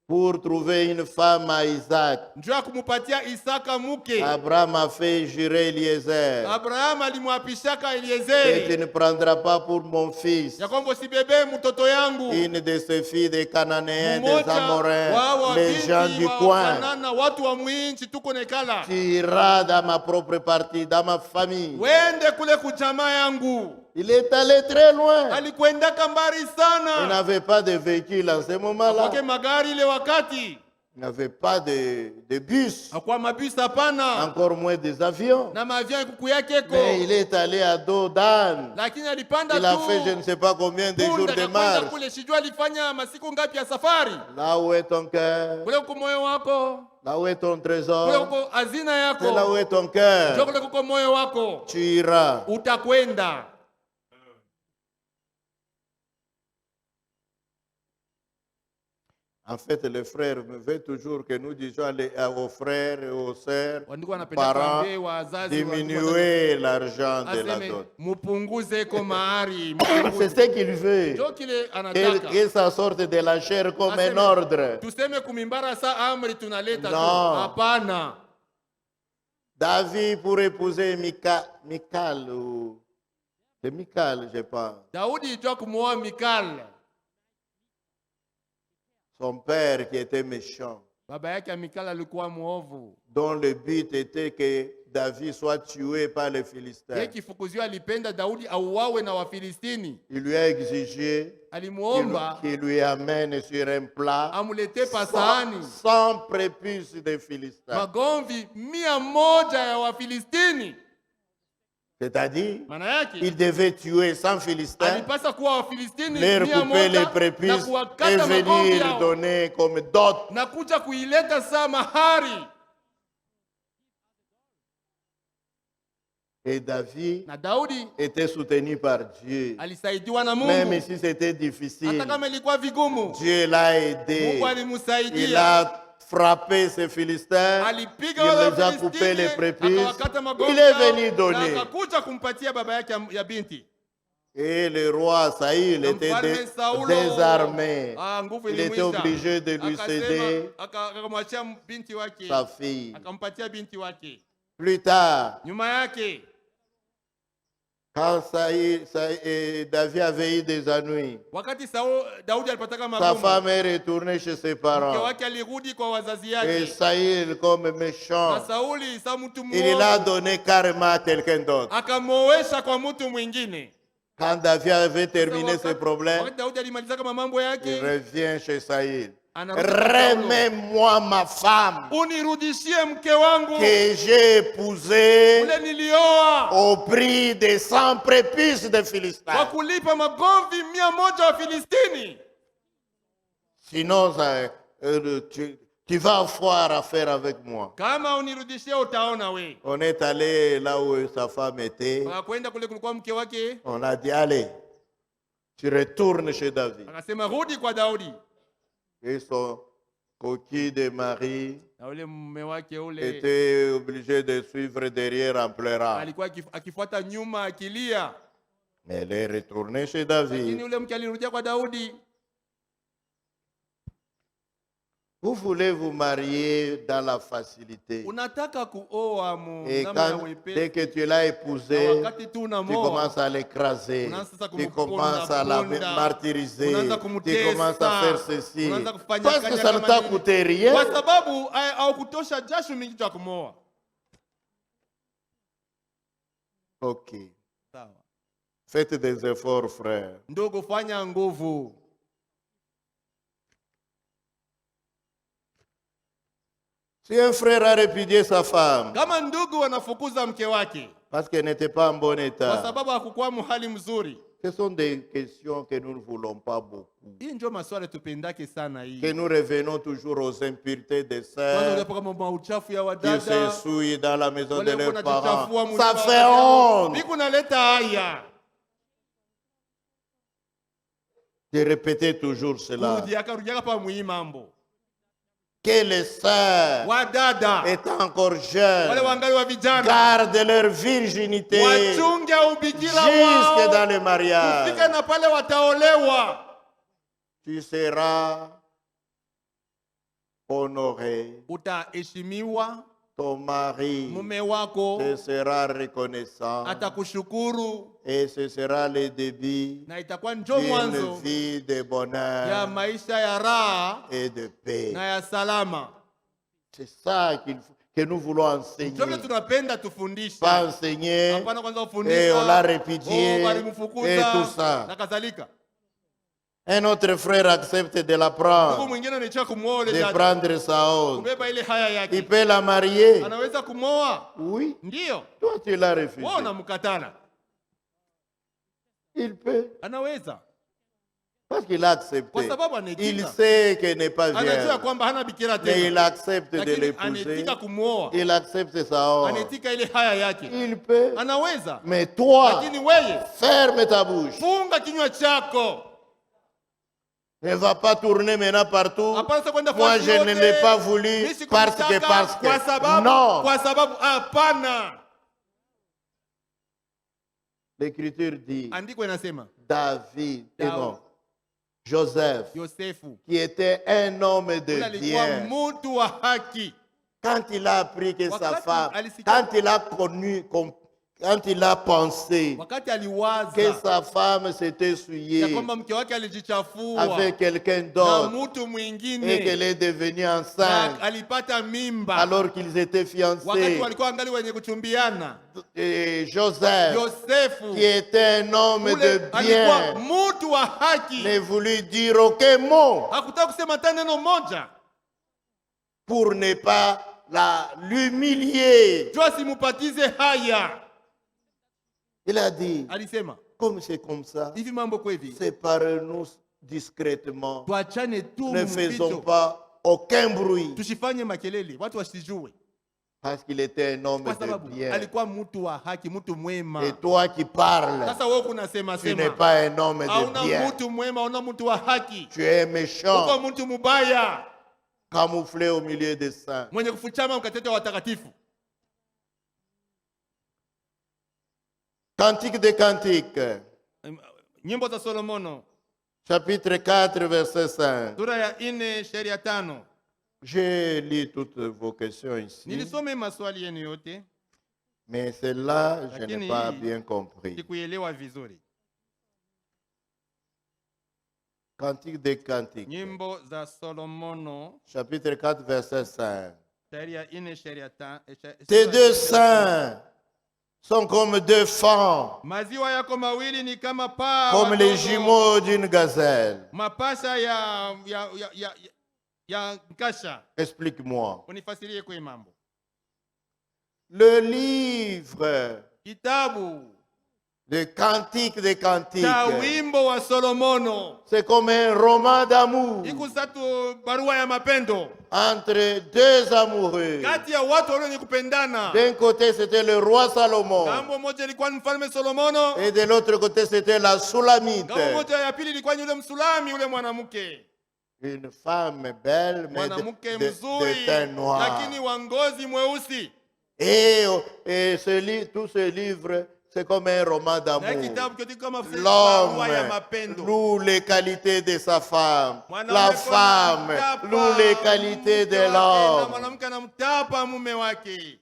Pour trouver une femme à Isaac, Njoo kumupatia Isaka mke. Abraham a fait jurer Eliezer. Abraham alimwapishaka Et tu Eliezeri ne prendras pas pour mon fils ya kwamba usibebe mtoto yangu une de ces filles des Cananéens, des mmoja Amoréens, wa les gens binti du wa coin. Kanana, watu wa mwinchi tuko nekala. Tu iras dans ma propre partie, dans ma famille. Wende kule kujamaa yangu. Il est allé très loin. Alikwendaka mbali Il sana. n'avait pas de véhicule en ce moment-là. Akwake magari ile wakati. Il n'avait pas de bus, Akwa mabisi hapana. encore moins des avions. Na maavion kuku yake ko. Mais il est allé à dos d'âne. Lakini alipanda Il a tu. fait je ne sais pas combien de jours Punda de akakwenda marche. kule sijua alifanya masiku ngapi ya safari. Là où est ton cœur, Kule kuko moyo wako. là où est ton Kule trésor, kuko hazina c'est là yako. où est ton Njoo cœur. kule kuko moyo wako. Tu iras. Utakwenda. En fait, les frères me veulent toujours que nous disions aux frères et aux sœurs, Wandugu wanapenda parents, kuambia wazazi diminuer l'argent de la aseme dot. mupunguze ko mahari. C'est ce qu'il veut. Njoo kile anataka. Que ça sorte de la chair comme un Aseme, ordre. Tuseme kumimbara sa amri tunaleta tu. Non. Hapana. David pour épouser Michal ou... C'est Michal, je pense. Daudi njoo kumuoa Mikal. Son père qui était méchant, Baba yake Mikal alikuwa muovu. dont le but était que David soit tué par les Philistins. Yeye kifukuziwa alipenda Daudi auawe na Wafilistini. Il lui a exigé Alimuomba qu'il lui amène sur un plat amulete pasahani 100 prépuces des Philistins. magomvi 100 ya Wafilistini. C'est-à-dire, Maana yake il devait tuer 100 Philistins, alipasa kuwa Wafilistini leur couper les 100 na prépuces et kuwakata magomvi venir yao donner comme dot. na kuja kuileta saa mahari. Et David Na Daudi était soutenu par Dieu. alisaidiwa na Même Mungu. si c'était difficile, Hata kama ilikuwa vigumu, Dieu l'a aidé. Mungu Il alimsaidia. a frappé ces Philistins. Alipiga Il wale les a coupé les Wafilistini, prépuces. akawakata magomvi Il est yao, venu na donner. akakuja kumpatia baba yake ya binti. Et le roi Saül Na était mfalme Saulo, désarmé. nguvu Il était ilimwisha. obligé de lui céder Akamwachia binti wake, sa fille. akampatia binti wake. Plus tard, Nyuma yake quand David avait eu des ennuis, wakati Daudi alipataka sa magumu, femme est retournée chez ses mke parents. wake alirudi kwa wazazi Et yake. Saül, comme Na méchant, Sauli sa mtu il l'a mwovu donné carrément à quelqu'un d'autre. akamowesha kwa mtu mwingine. Quand David avait terminé ses problèmes, Wakati Daudi alimalizaka mambo il yake, revient chez Saül. anarudi kwa Saulo. Remets-moi ma femme Unirudishie mke wangu que j'ai épousée ule nilioa au prix de 100 prépuces de kwa Philistins. kulipa magomvi 100 wa Filistini. Sinon, Tu vas avoir affaire avec moi. Kama unirudishia utaona we. On est allé là où sa femme était. Akakwenda kule kulikuwa mke wake. On a dit, allez, tu retournes chez David. Akasema rudi kwa Daudi. Et son coquille de mari Na ule mume wake ule était obligé de suivre derrière en pleurant. alikuwa akifuata nyuma akilia. Mais elle est retournée chez Lakini David. ule mke alirudia kwa Daudi. Vous voulez vous marier dans la facilité. Unataka kuoa mu Et namna ya dès que wepesi. tu l'as Na épousé, wakati tu tu unamoa commences à l'écraser, unaanza tu commences à la kumponda, martyriser, unaanza tu kumtesa, commences à faire ceci. unaanza kufanya Parce que kanya ça ne kama t'a nini. coûté rien. Kwa sababu au kutosha jasho mingi cha kumoa. Ok. Sawa. Faites des efforts, frère. Ndogo, fanya nguvu. Si un frère a répudié sa femme Kama ndugu wanafukuza mke wake parce qu'elle n'était pas en bon kwa état, sababu hakukuwa muhali mzuri, ce sont des questions que nous ne voulons pas beaucoup. hii ndio maswali tupendake sana hii. Que nous revenons toujours aux impuretés des Kwanza sœurs ulipo kama mauchafu ya qui wadada s'essouillent dans la maison de wale leurs wanajichafua parents. mwili Ça wa fait wazazi wao. honte Biku naleta haya. de répéter toujours cela. Rudiaka pa mwi mambo. Que les sœurs, Wadada étant encore wale jeunes, wangali wa vijana gardent leur virginité wachunge ubikira jusque wao dans le mariage. kufika na pale wataolewa. Tu seras honoré. Utaheshimiwa, Ton mari mume wako te sera reconnaissant. atakushukuru, Et ce sera le début na itakuwa njo d'une mwanzo vie de ya bonheur maisha ya raha et de paix. na ya salama. C'est ça que nous voulons Ndio enseigner. tunapenda tufundishe. Pas enseigner, Hapana kwanza et kufundisha. on l'a répudié, et walimfukuza tout ça. na kadhalika. Un autre frère accepte de Ndugu l'apprendre, mwingine anachia kumwoa ule de dada, prendre sa honte. kubeba ile haya Il yake. peut la marier. Anaweza kumwoa? Oui, Ndio. toi tu l'as refusé. Wewe unamkatana. Il peut, Anaweza. parce qu'il a accepté. Kwa sababu Il anaitika. sait qu'elle n'est pas Anajua vierge, kwamba hana bikira mais il tena. accepte de Lakini l'épouser. anaitika kumwoa. Il accepte sa honte. Anaitika ile haya yake. Il peut, Anaweza. mais toi, Lakini wewe ferme ta bouche. funga kinywa chako. Ne va pas tourner maintenant partout. Hapana sasa kwenda Moi, fasi je ne yote. l'ai pas voulu Mimi parce que, sikutaka parce kwa que. sababu, Non. kwa sababu hapana. L'Écriture dit Andiko inasema David, et Daudi. non, Joseph, Yosefu qui était un homme ule de alikuwa bien. mtu wa haki. Quand il a appris que sa Wakati femme, alisikia- quand il a connu, quand il a pensé Wakati que aliwaza sa femme s'était ya essuyée kwamba mke wake alijichafua avec quelqu'un na d'autre mtu et mwingine qu'elle est devenue na enceinte alipata mimba alors qu'ils étaient wakati fiancés, walikuwa angali wenye kuchumbiana. et Joseph, Yosefu qui était un homme ule de alikuwa bien, mtu wa haki, ne voulut dire aucun mot hakutaka kusema hata neno moja pour ne pas l'humilier. juu asimupatize haya. Il a dit, Alisema comme c'est comme ça, hivi, mambo kwa hivi, séparez-nous discrètement. tuachane tu Ne faisons mpito, pas aucun bruit. tusifanye makelele, watu wasijue, Parce qu'il était un homme kwa de sababu bien. alikuwa mtu wa haki, mtu mwema. Et toi qui parles, Sasa wewe kunasema tu n'es sema pas un homme de hauna bien. mtu mwema, hauna mtu wa haki, Tu es uko méchant, mtu mubaya camouflé au milieu des saints. mwenye kufuchama mkatete wa watakatifu. Cantique des Cantiques, Nyimbo za Solomono chapitre 4, verset 5. sura ya 4 shairi ya 5. J'ai lu toutes vos questions ici, Nilisome maswali yenu yote, mais celle-là, je n'ai Lakini pas bien compris. sikuelewa vizuri. Cantique des Cantiques, Nyimbo za Solomono chapitre 4, verset 5. shairi ya 4 shairi ya 5. Tes deux seins sont comme deux fans, Maziwa yako mawili ni kama paa comme les wadogo, jumeaux d'une gazelle. mapasha ya nkasha. Explique-moi. Unifasirie kwa mambo. Le livre Kitabu Le cantique des cantiques. cha wimbo wa Solomono. C'est comme un roman d'amour Ikusatu barua ya mapendo entre deux amoureux. kati ya watu wenye kupendana. D'un côté, c'était le roi Salomon. Ngambo moja ilikuwa ni mfalme Solomono, Et de l'autre côté, c'était la Sulamite. ngambo moja ya pili ilikuwa ni yule msulami, yule mwanamke, Une femme belle, mais mwanamke de mzuri teint noir. lakini wa ngozi mweusi. Et tout ce livre, c'est comme un roman Na d'amour. kitabu kyote kama barua ya L'homme mapendo. loue les qualités de sa femme. Mwanaume La kwa femme anamtapa loue les qualités de mke wake, na l'homme. mwanamke anamtapa mume wake.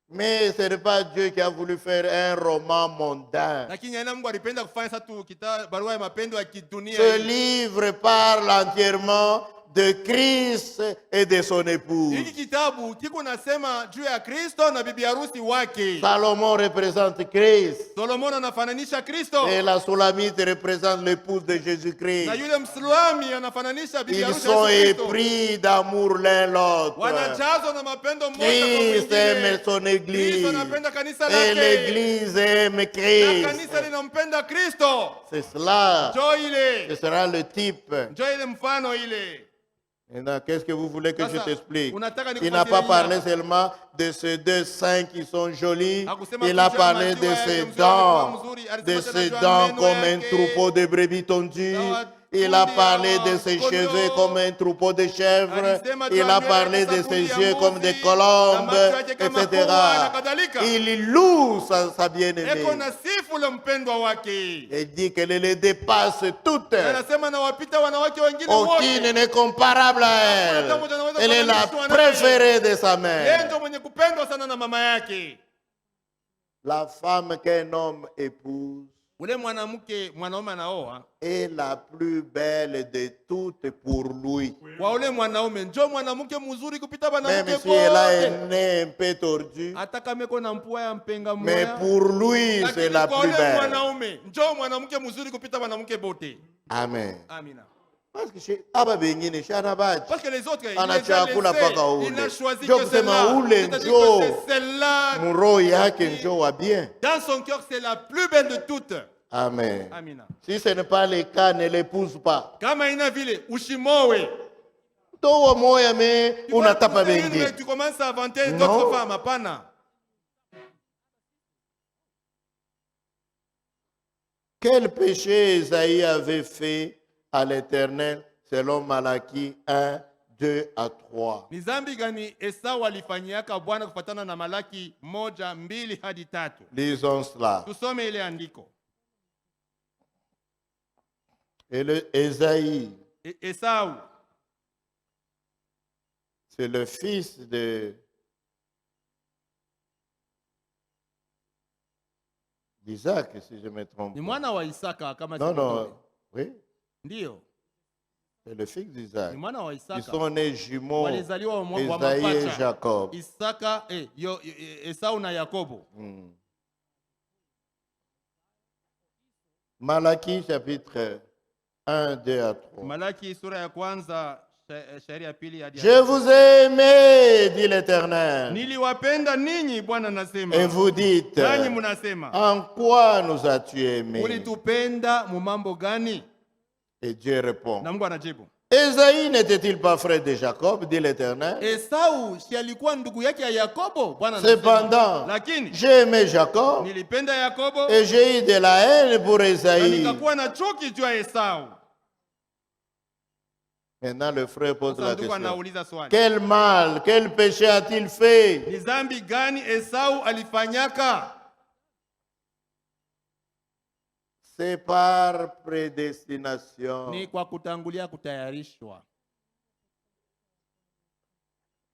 Mais ce n'est pas Dieu qui a voulu faire un roman mondain. Lakini yana Mungu alipenda kufanya sasa tu barua ya mapendo ya kidunia. Ce livre parle entièrement de Christ et de son épouse. Hiki kitabu kiko nasema juu ya Kristo na bibi harusi wake. Salomon représente Christ Solomon anafananisha Kristo et la Sulamite représente l'épouse de Jésus-Christ. na yule msulami anafananisha bibi Ils harusi sont ya Yesu Kristo. épris d'amour l'un l'autre. Wanajazwa na mapendo mmoja kwa Christ aime mwingine. son Kristo église anapenda kanisa et lake l'église aime na Christ. kanisa linampenda Kristo. C'est cela. Njoo Ce ile, sera le type. njoo ile mfano ile. Maintenant, qu'est-ce que vous voulez que je Sasa, t'explique? unataka Il n'a pas nikufasirie parlé hapa. seulement de ces deux seins qui sont jolis. Hakusema Il a tu parlé maziwa de yake ses mzuri, dents, alikuwa mzuri. Alisema de tena ses juu ya dents meno comme un yake. troupeau de brebis tondues. Sawa, Il a kundi parlé ya de ses kondoo. cheveux comme un troupeau de chèvres. Alisema juu Il ya a nywele parlé za de kundi ses ya yeux mbuzi, comme des na colombes, macho yake kama etc. hua na kadhalika. Il loue sa bien-aimée. Eko na sifu ule mpendwa wake. Il dit qu'elle les dépasse toutes. Anasema nawapita wanawake wengine Aucune wote. n'est comparable à elle. Elle est la préférée de sa Yeye mère. ndio mwenye kupendwa sana na mama yake. La femme qu'un homme épouse Ule mwanaume anaoa, est la plus belle de toutes pour lui. kwa ule mwanaume njoo mwanamke mzuri kupita Même wanawake si elle a wote. un nez un peu tordu, Hata kama iko na mpua ya mpenga mais moya. pour lui, c'est Lakini la kwa plus ule belle. mwanaume njoo mwanamke mzuri kupita wanawake wote. Amen. Amina. Parce que aba bengine shana baji. Parce que les autres, il Ana les a chakula laissés. paka ule. Il n'a choisi Njo que kusema celle-là. ule C'est-à-dire njo. que c'est celle-là. Muro yake njo wa bien. Dans son cœur, c'est la plus belle de toutes. Amen. Amina. Si ce n'est pas le cas, ne l'épouse pas. Kama ina vile, ushimowe. Toa moya me Tu vois, unatapa c'est une, mais bengi. tu commences à inventer Non. d'autres femmes, hapana. Quel péché Esaïe avait fait à l'Éternel selon Malachie 1, 2 à 3? Ni dhambi gani Esau alifanyiaka Bwana kufuatana na Malaki 1, 2 hadi 3? Lisons cela. Tusome ile andiko. Et Esaïe, Esau, c'est le fils d'Isaac, si je me trompe. ni mwana wa Isaka kama Non, sikutoe. non, oui, Ndio, c'est le fils d'Isaac. ni mwana wa Ils Isaka. sont nés jumeaux, Walizaliwa wa Esaïe et mapacha. Jacob. Isaka, Esau na Yakobo. Malachie chapitre 1, 2 à 3. Malaki sura ya kwanza shairi ya pili hadi Je vous ai aimé, dit l'Éternel. niliwapenda ninyi, Bwana nasema. Et vous dites, Nanyi munasema, en quoi nous as-tu aimés? ulitupenda mu mambo gani? Et Dieu répond, Na Mungu anajibu, Esaïe n'était-il pas frère de Jacob, dit l'Éternel? Esau si alikuwa ndugu yake ya Yakobo? Bwana anasema. Cependant, Lakini j'ai aimé Jacob nilipenda Yakobo et j'ai eu de la haine pour na Esaïe. nikakuwa na chuki juu ya Esau. Maintenant, le frère pose Sasa la ndugu question. anauliza swali, Quel mal, quel péché a-t-il fait? ni dhambi gani Esau alifanyaka? C'est par prédestination. Ni kwa kutangulia kutayarishwa.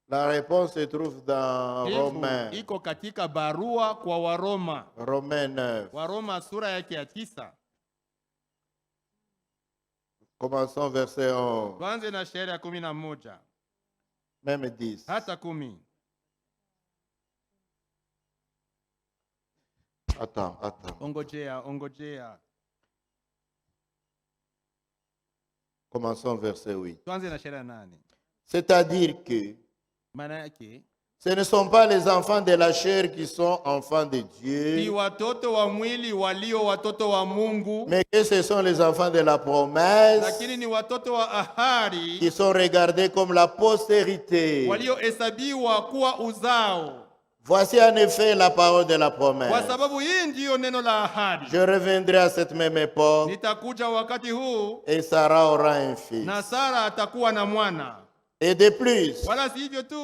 La réponse se trouve dans Romains, Iko katika barua kwa Waroma. Romains 9. Waroma sura yake ya 9. Commençons verset 11, Tuanze na shairi ya 11 même 10. hata 10. Attends. Ongojea. Commençons verset 8. Tuanze na shairi ya 8. C'est-à-dire que Maana yake Ce ne sont pas les enfants de la chair qui sont enfants de Ni Dieu, watoto wa mwili walio watoto wa Mungu, mais que ce sont les enfants de la promesse lakini ni watoto wa ahadi qui sont regardés comme la postérité. waliohesabiwa kuwa uzao. Voici en effet la parole de la promesse. Kwa sababu hii ndiyo neno la ahadi. Je reviendrai à cette même époque Nitakuja wakati huu et Sarah aura un fils. na Sara atakuwa na mwana. Et de plus, Wala si hivyo tu,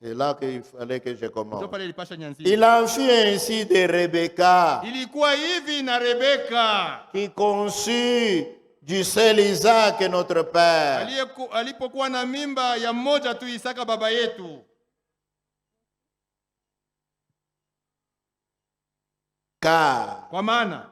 c'est là qu'il fallait que je commence. ndio pale ilipasha nyanzia. Il en fut ainsi de Rebecca, Ilikuwa hivi na Rebeka qui conçut du seul Isaac, notre père. alipokuwa na mimba ya mmoja tu, Isaka baba yetu. Car, Kwa maana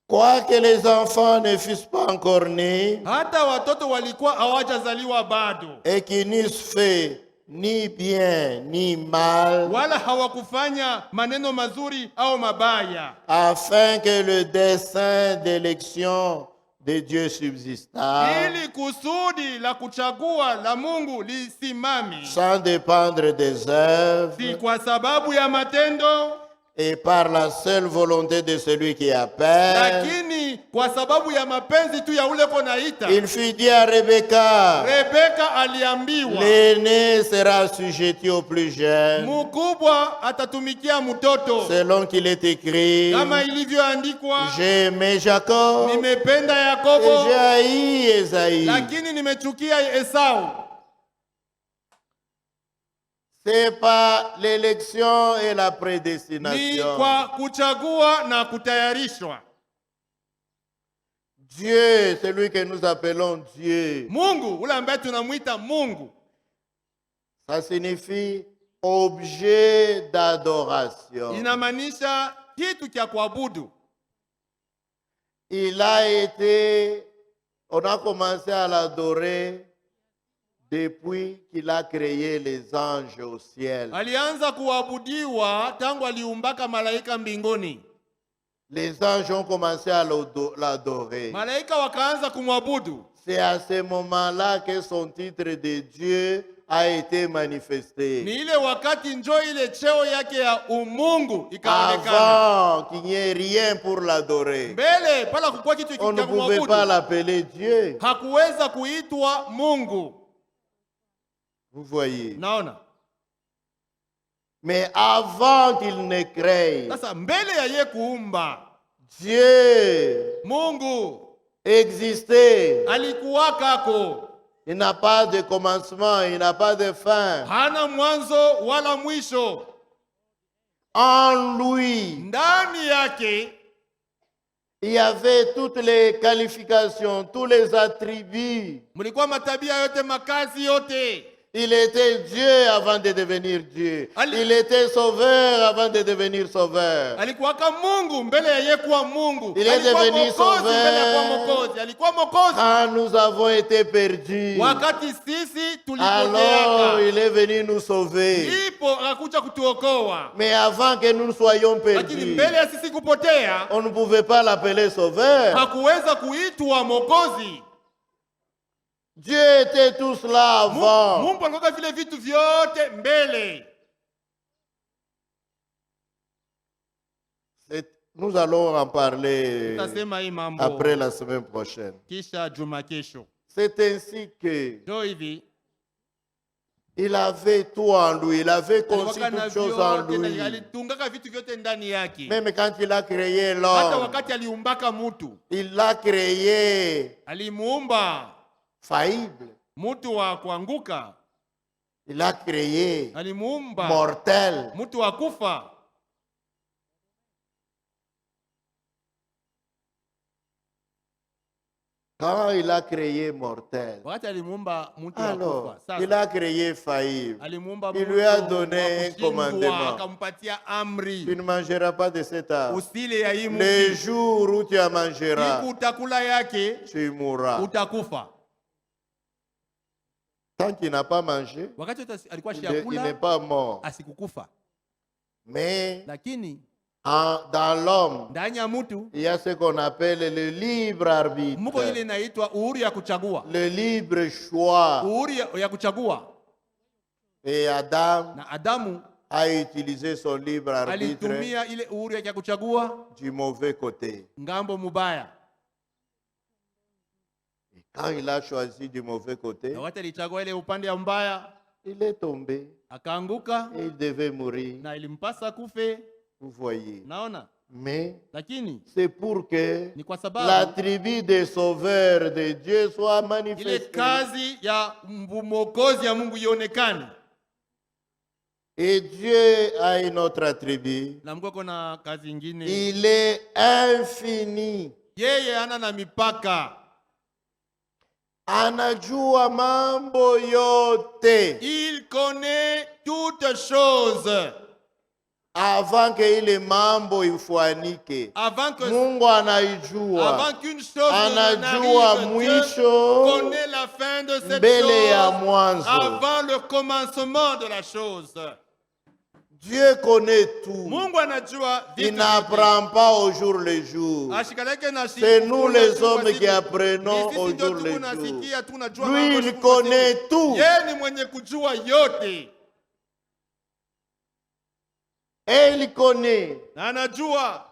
quoique les enfants ne fussent pas encore nés hata watoto walikuwa hawajazaliwa bado, et qui n'eussent fait ni bien ni mal, wala hawakufanya maneno mazuri au mabaya, afin que le dessein d'élection de Dieu subsistât, ili kusudi la kuchagua la Mungu lisimame, sans dépendre des œuvres, si kwa sababu ya matendo, et par la seule volonté de celui qui appelle. lakini kwa sababu ya mapenzi tu ya ule konaita. Il fut dit à Rebecca, Rebeka aliambiwa, l'aîné sera assujetti au plus jeune, mkubwa atatumikia mtoto, selon qu'il est écrit, kama ilivyoandikwa, j'ai aimé Jacob nimependa et Yakobo j'ai haï Esaïe. lakini nimechukia Esau. C'est pas l'élection et la Ni prédestination. kwa kuchagua na kutayarishwa. Dieu, celui que nous appelons Dieu, Mungu ule ambaye tunamwita Mungu, ça signifie objet d'adoration. inamaanisha kitu cha kuabudu. Il a été, on a commencé à l'adorer depuis qu'il a créé les anges au ciel. Alianza kuabudiwa tangu aliumbaka malaika mbinguni. Les anges ont commencé à l'adorer. Malaika wakaanza kumwabudu. C'est à ce moment-là que son titre de Dieu a été manifesté. Ni ile wakati njo ile cheo yake ya umungu ikaonekana. Avant qu'il n'y ait rien pour l'adorer, Mbele pala kukua kitu on ne cha pouvait pas kumwabudu, l'appeler Dieu. hakuweza kuitwa Mungu. Vous voyez. Naona? Mais avant qu'il ne crée, Sasa mbele ya ye kuumba, Dieu Mungu existait. alikuwa kako. Il n'a pas de commencement, il n'a pas de fin. Hana mwanzo wala mwisho. En lui, Ndani yake il y avait toutes les qualifications, tous les attributs. mulikuwa matabia yote, makazi yote. Il était Dieu avant de devenir Dieu. Il était sauveur avant de devenir sauveur. Alikuwaka Mungu mbele ya ye kuwa Mungu. Il est Alikuwa devenu Mwokozi sauveur. mbele ya kuwa Mwokozi. Alikuwa Mwokozi Quand nous avons été perdus, wakati sisi alors tulipoteaka, il est venu nous sauver. ndipo akakuja kutuokoa. Mais avant que nous soyons Lakini perdus, mbele ya sisi kupotea, on ne pouvait pas l'appeler sauveur. hakuweza kuitwa Mwokozi. Dieu était tout cela avant. Mungu alikuwa vile vitu vyote mbele. Nous allons en parler Tutasema hii mambo après la semaine prochaine. kisha juma kesho. C'est ainsi que Ndio hivi. il avait tout en lui. Il avait conçu Alikuwa na toutes choses en vyote, lui. alitungaka vitu vyote ndani yake. Même quand il a créé Hata l'homme, wakati aliumbaka mutu, il l'a créé alimuumba faillible. mutu wa kuanguka, Il a créé alimuumba mortel. mutu wa kufa. Quand il a créé mortel, Wakati alimuumba mutu wa alors kufa, il sasa a créé faillible. alimuumba Il mutu lui a wa donné un kushindwa, commandement. akampatia amri, Tu ne mangeras pas de cet arbre. usile ya hii Le muti, jour où tu en mangeras, siku utakula yake tu mourras. utakufa. Tant qu'il n'a pas mangé, Wakati wote alikuwa il n'est shakula pas mort. asikukufa, Mais lakini dans l'homme, ndani ya mutu il y a ce qu'on appelle le libre muko ile arbitre, inaitwa uhuru ya kuchagua, le libre choix. uhuru ya kuchagua. Et Adam na Adamu a utilisé son libre arbitre alitumia ile uhuru yake ya kuchagua du mauvais côté. ngambo mubaya. Et quand il a choisi du mauvais côté, Na wakati alichagua ile upande ya mbaya, il est tombé akaanguka et il devait mourir. na ilimpasa kufe. Vous voyez. Naona? Mais Lakini c'est pour que ni kwa sababu l'attribut des sauveurs de Dieu soit ile manifesté. kazi ya mwokozi ya Mungu ionekane. Et Dieu a une autre attribut. Na Mungu kuna kazi nyingine. Il est infini. Yeye hana na mipaka. Anajua mambo yote. Il connaît toutes choses. Avant que ile mambo ifuanike. Avant Mungu anaijua. qu'une chose Anajua n'arrive, Dieu mwisho connaît la fin de cette mbele ya chose mwanzo. avant le commencement de la chose. Dieu connaît tout. Mungu anajua Il vitu n'apprend pas au jour le jour. Ashikaleke na C'est siku, nous kuna les siku hommes kwa qui siku. apprenons Ni sisi au ndio jour le jour. tunasikia, tunajua Lui, mambo il siku kwa siku. connaît tout. Yeye ni mwenye kujua yote. Et il connaît Na anajua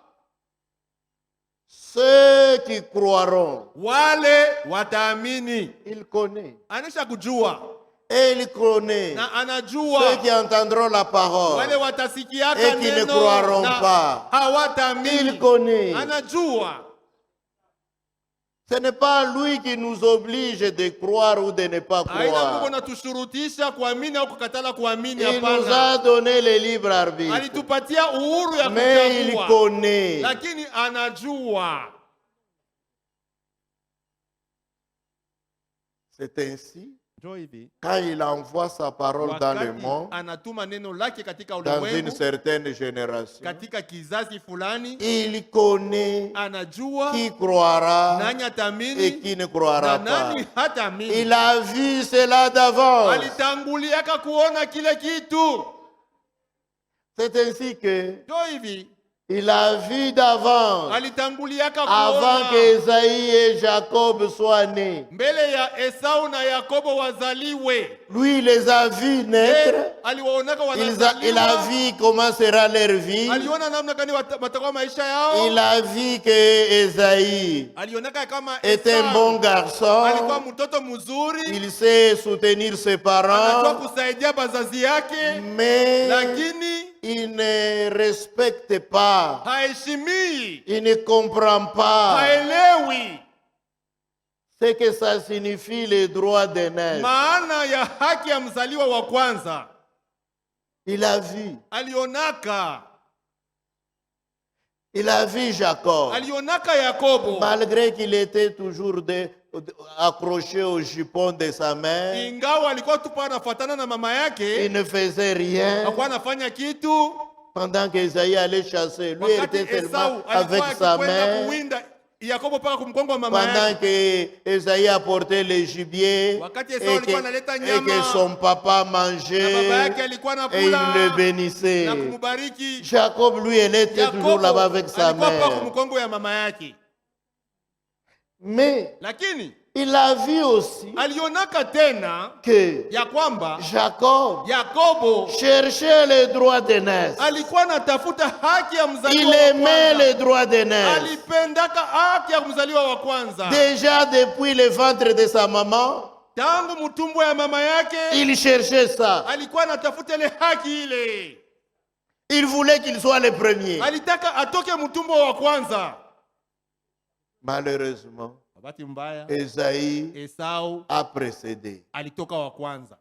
ceux qui croiront. wale wataamini. Il connaît. Anisha kujua. Et il connaît Na ceux anajua qui entendront la parole wale watasikiaka et qui ne neno croiront na pas. hawataamini. Il connaît. Anajua. Ce n'est pas lui qui nous oblige de croire ou de ne pas Haina Mungu croire. anatushurutisha kuamini au kukatala kuamini, Il nous hapana. a donné le libre arbitre. Alitupatia uhuru ya Mais il kuchagua. connaît. Lakini anajua. C'est ainsi, Ndio hivi. quand il envoie sa parole dans le Wakati monde, anatuma neno lake katika dans une ulimwengu, certaine génération, katika kizazi fulani, il connaît anajua qui croira nani et atamini qui ne na croira pas. nani hatamini. Il a vu cela d'avance. Alitanguliaka kuona kile kitu. C'est ainsi que Ndio hivi. il a vu d'avance, Alitanguliaka avant kuona que Esaïe et Jacob soient nés. mbele ya Esau na Yakobo wazaliwe. Lui, il les a vus naître. Aliwaonaka Il a wanazaliwa. vu comment sera leur vie. Aliona namna gani watakuwa maisha yao. Il a vu que Esaïe Alionaka kama est un Esau bon garçon. alikuwa mtoto mzuri, Il sait soutenir ses anajua parents, kusaidia bazazi yake, mais lakini il ne respecte pas. haheshimii, Il ne comprend pas haelewi ce que ça signifie les droits de naissance. maana ya haki ya mzaliwa wa kwanza. Il a vu. Alionaka Il a vu Jacob. alionaka Yakobo, Malgré qu'il était toujours accroché au jupon de sa mère, ingawa alikuwa tupa anafuatana na mama il yake, ne faisait rien. hakuwa anafanya kitu. Pendant qu'Esaïe allait chasser, lui Wakati était Esau seulement avec alikuwa sa akikwenda mère. kuwinda Yakobo paka kumkongo wa mama Pendant yake. que Esaïe apportait le gibier Wakati Esau et alikuwa analeta que nyama, son papa na baba mangeait yake alikuwa et il le anakula bénissait. na kumubariki. Jacob, lui, elle était toujours là-bas avec sa alikuwa pa mère. kumkongo ya mama yake, Mais lakini il a vu aussi alionaka tena que ya kwamba Jacob Yakobo cherchait les droits de naissance. alikuwa anatafuta haki ya Il mzaliwa wa aimait kwanza. les droits de naissance. Alipendaka haki ya mzaliwa wa kwanza Déjà depuis le ventre de sa maman, tangu mtumbo ya mama yake. il cherchait ça. Alikuwa anatafuta ile haki ile, Il voulait qu'il soit le premier. alitaka atoke mtumbo wa kwanza. Malheureusement, Bahati mbaya Esaïe Esau a précédé. alitoka wa kwanza,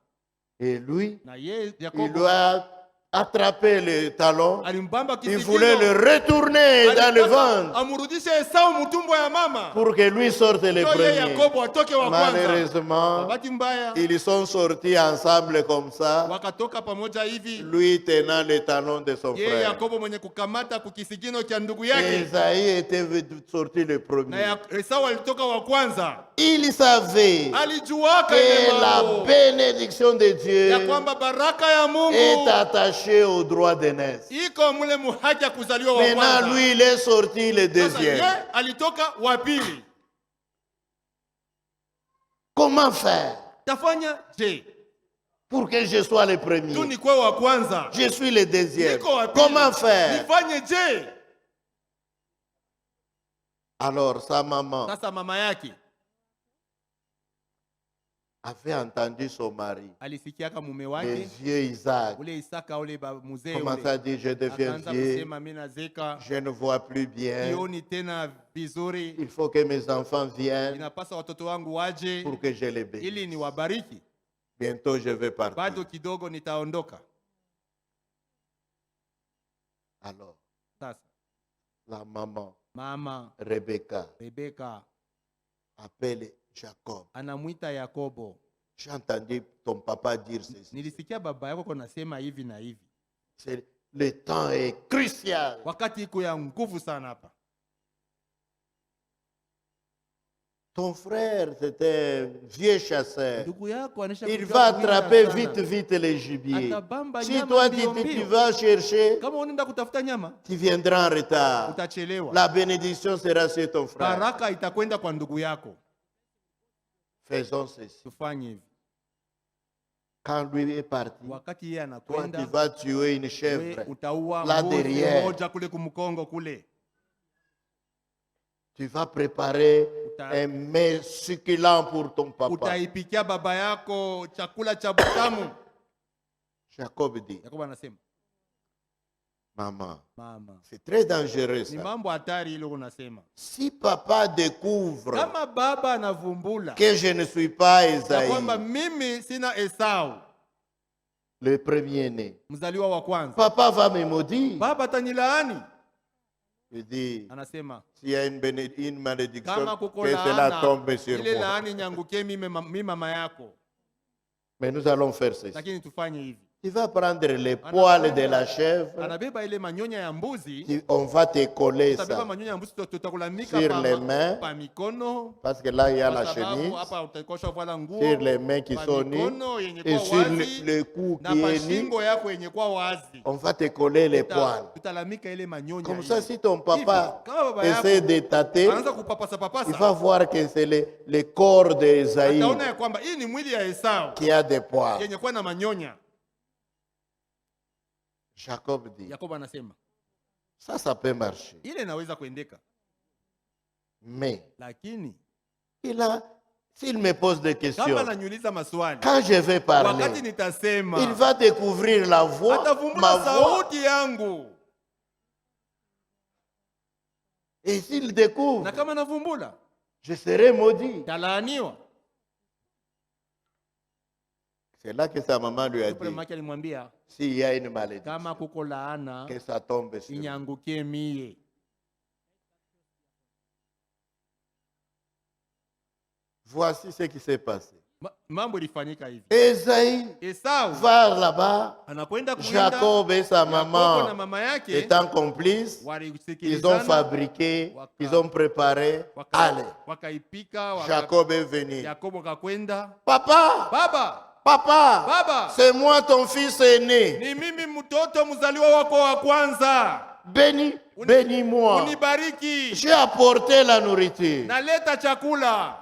Et lui, na yeye il Yakobo lui a attrapé le talon. alimbamba Il kisigino, voulait le retourner dans le alitaka ventre amrudishe Esau mtumbo ya mama, pour que lui sorte le ndio yeye premier. Yakobo atoke wa kwanza. Malheureusement, Bahati mbaya ils sont sortis ensemble comme ça, wakatoka pamoja hivi, lui tenant le talon de son yeye frère. Yakobo mwenye kukamata kukisigino cha ndugu yake, Esaïe était sorti le na premier. Esau alitoka wa kwanza. Il savait Alijuaka ile que la mambo bénédiction de Dieu ya kwamba baraka ya est Mungu attachée au droit de naissance. iko mule muhaki ya kuzaliwa wa Maintenant, kwanza. lui, il est sorti le Sasa deuxième. ye alitoka wa pili. Comment faire? Tafanya je? pour que je sois le premier. Tu nikuwe wa kwanza. Je suis le deuxième. Niko wa pili. Comment faire? Nifanye je? Alors sa maman Sasa mama yake avait entendu son mari, alisikiaka mume le wake vieux Isaac, ule Isaka ule mzee commence à ule. dire, je deviens Akaanza vieux, kusema mimi nazeka, je ne vois plus bien, sioni tena vizuri. il faut que mes enfants viennent Inapasa watoto wangu waje pour que je les ili bénisse. niwabariki. Bientôt je vais Bado partir. kidogo nitaondoka. Alors, Sasa la maman, mama Rebecca, Rebeka appelle Jacob. anamwita Yakobo. J'ai entendu ton papa dire ceci. Nilisikia baba yako konasema hivi na hivi. Le temps est crucial. Wakati iko ya nguvu sana hapa. Ton frère, c'est un vieux chasseur. Ndugu yako anisha Il kujua va kuwinda attraper sana. vite, vite les gibiers. Atabamba Si nyama toi mbio tu mbio. vas chercher, Kama unaenda kutafuta nyama, tu viendras en retard. utachelewa. La bénédiction sera sur ton frère. Baraka itakwenda kwa ndugu yako. Faisons ceci. Tufanye hivi. Quand lui est parti, Wakati yeye toi anakwenda, tu vas tuer une we chèvre. utaua Là mbuzi derrière. moja kule kumkongo kule. Tu vas préparer Uta- un mets succulent pour ton papa. Utaipikia baba yako chakula cha butamu. Jacob dit, Yakobo anasema, maman, mama, c'est très dangereux ni ça. mambo hatari ile unasema. Si papa découvre Kama baba anavumbula que je ne suis pas ya Esaïe, kwamba mimi sina Esau, le premier-né, mzaliwa wa kwanza, papa va me maudire. baba atanilaani. Je dis, Anasema s'il y a une malédiction, kama kuko que cela tombe laana, sur ile moi. laani nyangukie mimi mama yako. Mais nous allons faire ceci. Lakini tufanye hivi. Tu vas prendre les poils de la chèvre, Anabeba ile manyonya ya mbuzi, on va te coller utabeba ça manyonya ya mbuzi tutakulamika sur les mains, pa mikono, parce que là il y a kwa la sababu chemise, hapa utakosha vala nguo, sur les mains qui pa sont nues, mikono yenye et kwa sur wazi, le cou na qui pa est nu, shingo yako yenye kwa wazi. on va te coller les poils. Tutalamika ile manyonya. Comme hivi. ça, si ton papa Hivi, kama baba yako essaie de tâter, anaanza kupapasa il papasa, va voir que c'est le corps d'Esaïe ataona ya kwamba hii ni mwili ya Esau qui a des poils. yenye kuwa na manyonya. Jacob dit, Yakobo anasema ça peut marcher. ile inaweza kuendeka, Mais lakini s'il me pose des kama questions, ananiuliza maswali, quand je vais wakati parler, nitasema, il va découvrir la voix, ma atavumbula voix. sauti yangu, Et s'il découvre, na kama navumbula je serai maudit. talaaniwa. C'est là que sa maman lui a Ndipo dit, mama yake alimwambia s'il y a une malédiction, kama kuko laana que ça tombe sur moi. inyangukie mie. Voici ce qui s'est passé. Mambo ilifanyika hivi. Esaïe Esau va là-bas, anakwenda kuinda, Jacob et sa Yakobo na maman mama yake étant complices, ils ont walisikilizana, fabriqué, ils ont préparé. Allez, wakaipika, Jacob est venu. Yakobo kakwenda, Papa, baba, papa, baba, c'est moi ton fils aîné. ni mimi mtoto mzaliwa wako wa kwanza, Bénis-moi. unibariki, J'ai apporté la nourriture. naleta chakula.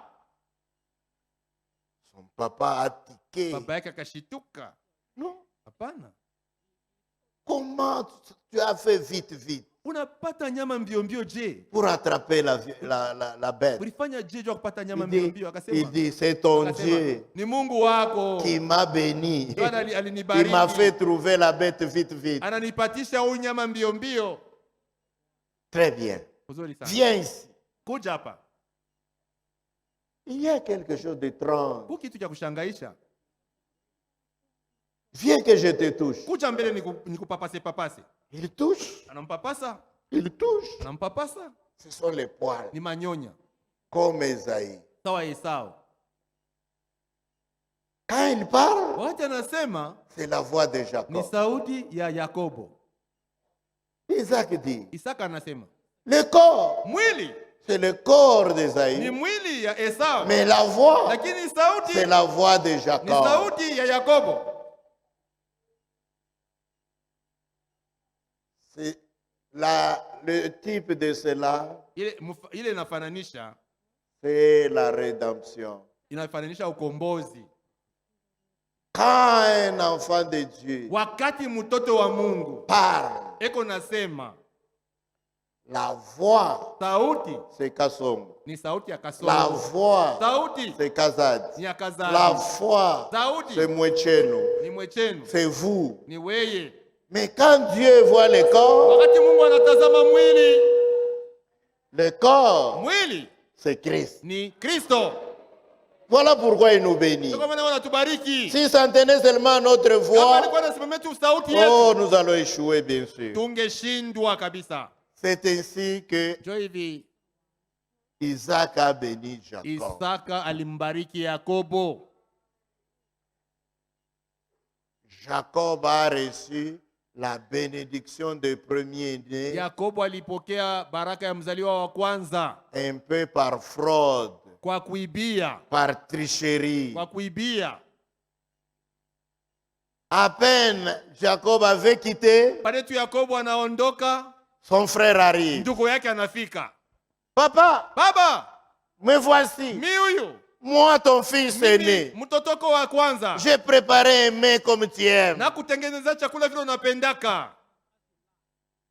Son papa a tiqué. Baba yake akashituka, Non. hapana, Comment tu as fait vite, vite unapata nyama mbio mbio je? pour attraper la bête? Ulifanya je jua kupata nyama Il mbio dit, mbio? il Akasema, dit, c'est ton akasema, Dieu ni Mungu wako qui m'a béni. Ndio Il m'a alinibariki, fait trouver la bête vite, vite. ananipatisha huyu nyama mbio mbio. Très bien. Uzuri sana. Viens ici. Kuja hapa. Il y a quelque chose d'étrange. Ku kitu cha kushangaisha. Viens que je te touche. Kuja mbele nikupapase papase. Il touche. Anampapasa, Il touche. anampapasa. Ce sont les poils. Ni manyonya. Comme Esaïe. Sawa Esau. Quand il parle, Wakati anasema c'est la voix de ni Jacob. sauti ya Yakobo. Isaac dit, Isaka anasema le corps, mwili c'est le corps ni d'Esaïe. mwili ya Esau, Mais la voix, lakini sauti c'est la voix de ni Jacob. sauti ya Yakobo. C'est le type de cela, Ile inafananisha c'est la rédemption. inafananisha ukombozi. Quand un enfant de Dieu wakati mtoto wa Mungu parle, eko nasema, la voix, sauti c'est Kasongo. ni sauti ya La Kasongo. voix, Sauti c'est Kazadi. ni ya Kazadi. La voix, Sauti c'est Mwecheno. ni Mwechenu. C'est vous. Ni weye. Mais quand Dieu voit le corps, Wakati Mungu anatazama mwili, le corps, mwili c'est Christ. ni Kristo. Voilà pourquoi il nous bénit. Ndio maana wanatubariki. Si ça en tenait seulement notre Kama voix, alikuwa anasimamia tu sauti yetu, oh, nous allons échouer, bien sûr. tungeshindwa kabisa. C'est ainsi que Ndio hivi Isaac a béni Jacob. Isaka alimbariki Yakobo. Jacob a reçu la bénédiction de premier-né, Yakobo alipokea baraka ya mzaliwa wa kwanza un peu par fraude, kwa kuibia, par tricherie. kwa kuibia. À peine Jacob avait quitté, Pale tu Yakobo anaondoka, son frère arrive. ndugu yake anafika. Papa, Baba, me voici. mi huyu, Moi, ton fils aîné. mimi mtotoko wa kwanza, J'ai préparé un mets comme tu aimes. na kutengeneza chakula vile unapendaka.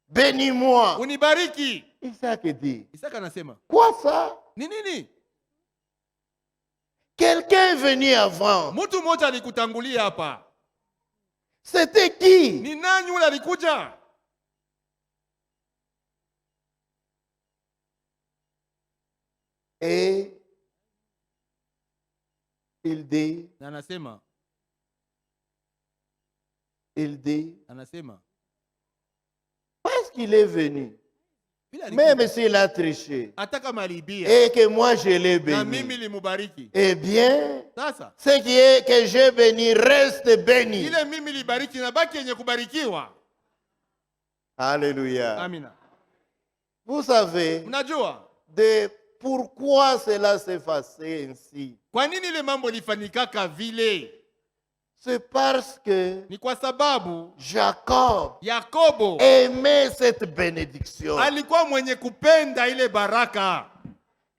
Bénis-moi. Unibariki. Isaac dit, Isaka anasema, quoi ça? ni nini? Quelqu'un est venu avant. Mtu mmoja alikutangulia hapa. C'était qui? Ni nani yule alikuja? Et il dit, Na anasema, parce qu'il est venu, vile alikuja, même s'il a triché, hata kama alibia, et que moi je l'ai na béni, mimi limubariki. eh bien, Sasa ce qui est que j'ai béni reste béni. ile mimi libariki na baki yenye kubarikiwa. Alléluia. Amina. Vous savez, Mnajua pourquoi cela s'est passé ainsi? kwa nini ile mambo ilifanyikaka vile? C'est parce que Ni kwa sababu Jacob Yakobo aimait cette bénédiction. alikuwa mwenye kupenda ile baraka.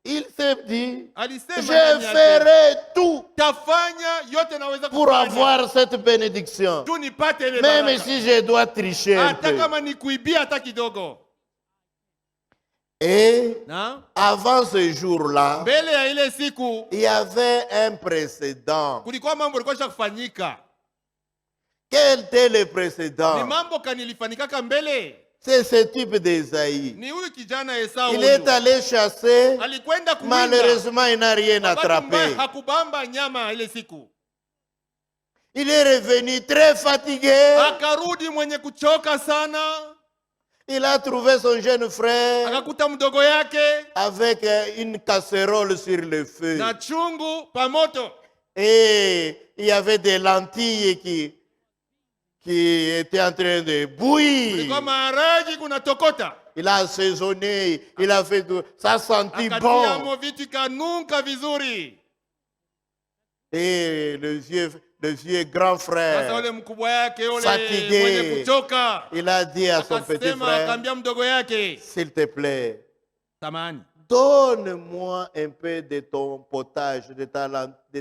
Il s'est dit, Alisema je ndani yake, ferai tout tafanya yote naweza pour kufanya avoir cette bénédiction. tu nipate ile Même baraka. si je dois tricher un Hata peu. kama ni kuibia hata kidogo. Et Na avant ce jour-là, mbele ya ile siku il y avait un précédent. kulikuwa mambo yalikuwa kufanyika. Quel était le Ni précédent? mambo kanilifanyikaka mbele. C'est ce type d'Ésaïe. Ni huyu kijana Esau. Il est allé chasser. Alikwenda kuwinda. Malheureusement, il n'a rien Bahati mbaya attrapé. hakubamba nyama ile siku. Il est revenu très fatigué. Akarudi mwenye kuchoka sana. Il a trouvé son jeune frère Akakuta mdogo yake avec une casserole sur le feu. na chungu pamoto. Et il y avait des lentilles qui étaient en train de bouillir. Kulikuwa maharagi kuna tokota. Il a assaisonné, il a fait tout. Ça sentit Akatia bon. mo vitu kanunka vizuri. Et le vieux grand Sasa frère, ule mkubwa yake ule Fatigué. mwenye kuchoka il a dit à son petit akasema, frère, akaambia mdogo yake, s'il te plaît, samani, donne-moi un peu de ton potage, de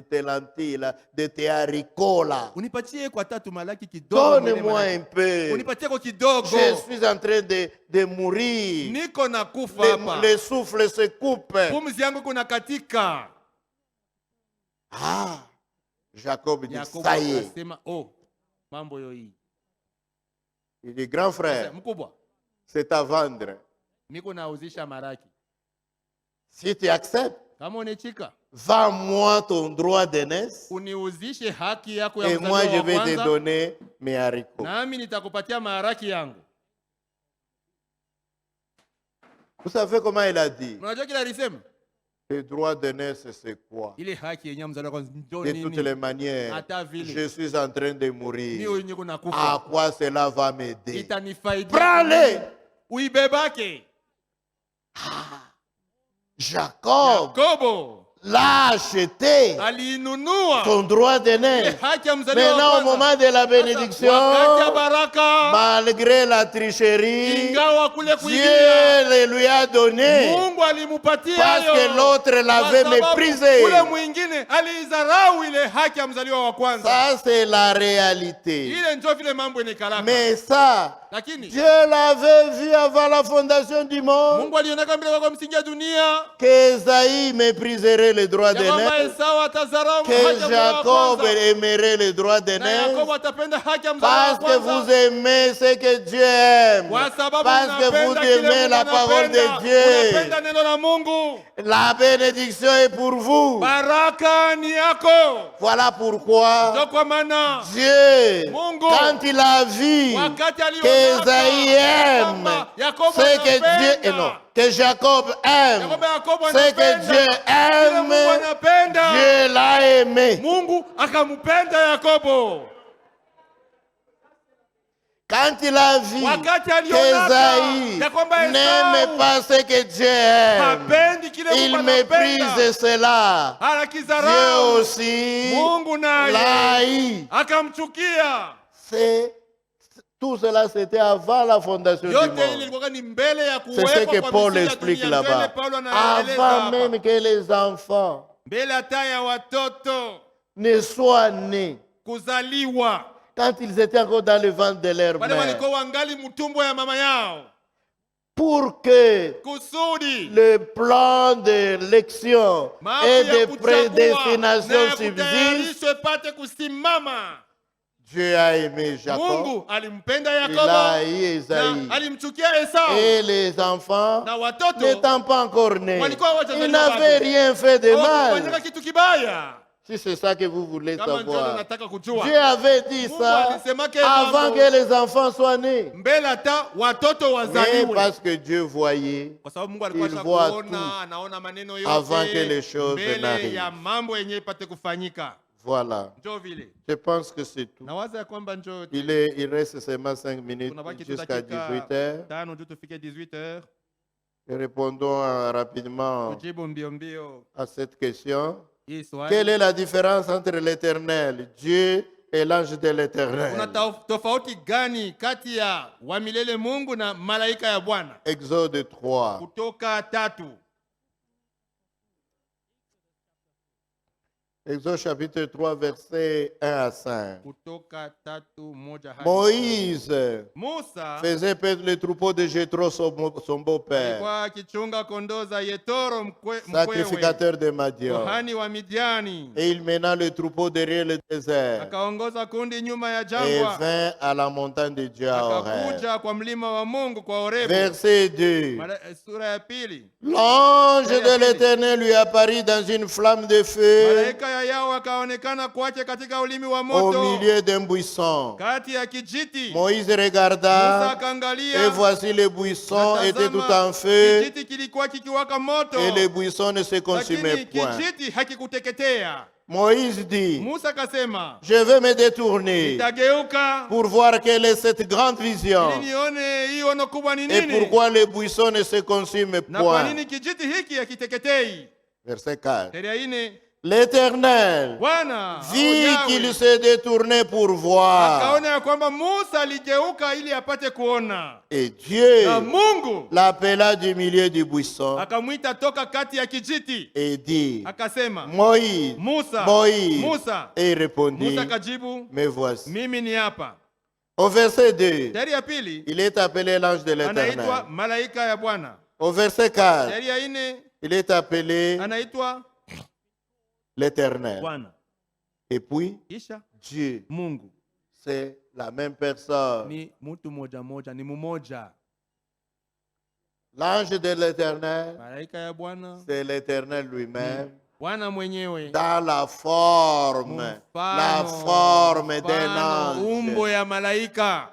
tes lentilles, là, de tes haricots là. unipatie kwa tatu malaki kidogo. Donne-moi un peu. Unipatie kwa kidogo. Je suis en train de mourir. Niko na kufa hapa. Le souffle se coupe. Pumzi yangu kuna katika. Ah, Jacob dit, Yakobo ça y est. akasema, oh, mambo yo hii. Il dit, grand frère, Mkubwa, c'est à vendre. niko nauzisha maraki. Si tu acceptes, Kama unechika, vends-moi ton droit d'aînesse uniuzishe haki yako ya et moi je mzaliwa wa vais te kwanza, donner mes haricots. nami nitakupatia maharaki yangu. Vous savez comment il a dit? Unajua kile alisema? Le droit d'aînesse, c'est quoi? Ile haki yenye mzaliwa wa kwanza ndio De toutes les nini? manières, Hata vile. je suis en train de Ni mourir. wenye kuna À kufa. quoi cela va m'aider? Itanifaidia. Prends-les! Uibebake. Jacob Yakobo l'a acheté, aliinunua son droit d'aînesse. ile haki ya mzaliwa wa Maintenant, au kwanza. moment de la bénédiction, Wakati ya baraka, malgré la tricherie, ingawa kule kuibia, Dieu le lui a donné Mungu alimupatia parce hayo. que l'autre l'avait Kwa sababu méprisé. ule mwingine aliizarau ile haki ya mzaliwa wa kwanza. Ça, c'est la réalité. Ile ndio vile mambo inakalaka. Mais ça, Lakini Dieu l'avait vu avant la fondation du monde, Mungu alioneka mbele kwa msingi ya dunia que Esaïe mépriserait les droits ya kwamba d'aînesse, Esau atazarau que haki ya mzaliwa wa Jacob kwanza, aimerait les droits na d'aînesse, Yakobo atapenda haki ya mzaliwa wa parce que kwanza. vous aimez ce que Dieu aime, Kwa sababu parce que vous unapenda kile aimez Mungu la parole de anapenda, Dieu. unapenda neno la Mungu. La bénédiction est pour vous. Baraka ni yako. Voilà pourquoi Ndio kwa maana Dieu, Mungu, quand il a vu wakati que Esaïe aime ce que Dieu, et non, que Jacob aime ce que Dieu aime, Dieu l'a aimé. Mungu akampenda Yakobo. Quand il a vu Wakati qu'Esaïe ya kwamba n'aime pas ce que Dieu aime, hapendi kile il Mungu méprise anapenda, cela. Dieu anakizarau. aussi Mungu naye l'a haï. akamchukia. Tout cela, c'était avant la fondation du Yote monde. ile ilikuwa ni mbele ya C'est ce que kuwekwa kwa Paul misingi ya explique dunia. Ndio ile là-bas. Paulo anaeleza Avant hapa. même que les enfants Mbele hata ya watoto ne soient nés, kuzaliwa, quand ils étaient encore dans le ventre de leur wale mère, walikuwa wangali mtumbo ya mama yao, pour que kusudi le plan d'élection mambo et ya de kuchagua prédestination na ya subsiste, kutayarishwe pate kusimama. Dieu a aimé Jacob, Mungu alimpenda il a Yakobo haï Esaïe. na alimchukia Esau, Et les enfants, na watoto n'étant pas encore nés, walikuwa hawajazaliwa ils n'avaient bado. rien fait de Hawakufanyika mal. kitu kibaya. Si c'est ça que vous voulez Kama ndio savoir. nataka kujua, Dieu avait dit Mungu ça alisema ke avant mambo que les enfants soient nés. mbele hata watoto Mais wazaliwe, parce que Dieu voyait, kwa sababu Mungu alikuwa il voit kuona, anaona maneno avant que les yote choses mbele n'arrivent. ya mambo yenyewe ipate kufanyika. Voilà. Njoo vile Je pense que c'est tout. nawaza ya kwamba njoo Il reste seulement 5 minutes tunabaki tu jusqu'à dakika 18h. tano tu tufike 18h. Répondons rapidement Tujibu mbio mbio à cette question. hii swali. Quelle est la différence entre l'Éternel, Dieu, et l'ange de l'Éternel? Kuna tofauti gani kati ya wa milele Mungu na malaika ya Bwana? Exode 3. Kutoka 3. Exode chapitre 3, versets 1 à 5. Kutoka 3:1 hadi Moïse Musa faisait paître le troupeau de Jéthro, son beau-père, alikuwa akichunga kondoo za Yetoro mkwewe, sacrificateur de Madian. kuhani wa Midiani. Et il mena le troupeau derrière le désert Akaongoza kundi nyuma ya et jangwa, vint à la montagne de Dieu à Horeb. akakuja kwa mlima wa Mungu kwa Horebu. Verset 2. Sura ya 2. L'ange de l'Éternel lui apparut dans une flamme de feu Malaika ya Yahweh akaonekana kwake katika ulimi wa au moto milieu d'un buisson. kati ya kijiti. Moïse Musa regarda akaangalia, et voici le buisson na était tout tazama, en feu kijiti kilikuwa kikiwaka moto, et le buisson ne se consumait lakini point. kijiti hakikuteketea. Moïse dit, Musa akasema, je vais me détourner nitageuka pour voir quelle est cette grande vision ili nione hii ono kubwa ni et nini, pourquoi le buisson ne se consume na kwa point. nini kijiti hiki hakiteketei. Verset 4. Sheria 4. L'Éternel Bwana au vit Yahweh qu'il se détournait pour voir. akaona ya kwamba Musa aligeuka ili apate kuona, Et Dieu na Mungu l'appela du milieu du buisson akamwita toka kati ya kijiti, et dit, akasema, Moïse, Musa, Moïse. Musa. Et il répondit, Musa akajibu, me voici. mimi ni hapa. Au verset 2, Sheria 2 il est appelé l'ange de anaitwa l'Éternel. malaika ya Bwana. Au verset 4, Sheria 4 il est appelé anaitwa l'Éternel. Bwana. Et puis, Kisha Dieu, Mungu c'est la même personne. ni mtu moja moja, ni mmoja. L'ange de l'Éternel, Malaika ya Bwana c'est l'Éternel lui-même. Bwana mwenyewe Dans la forme d'un ange. umbo ya malaika.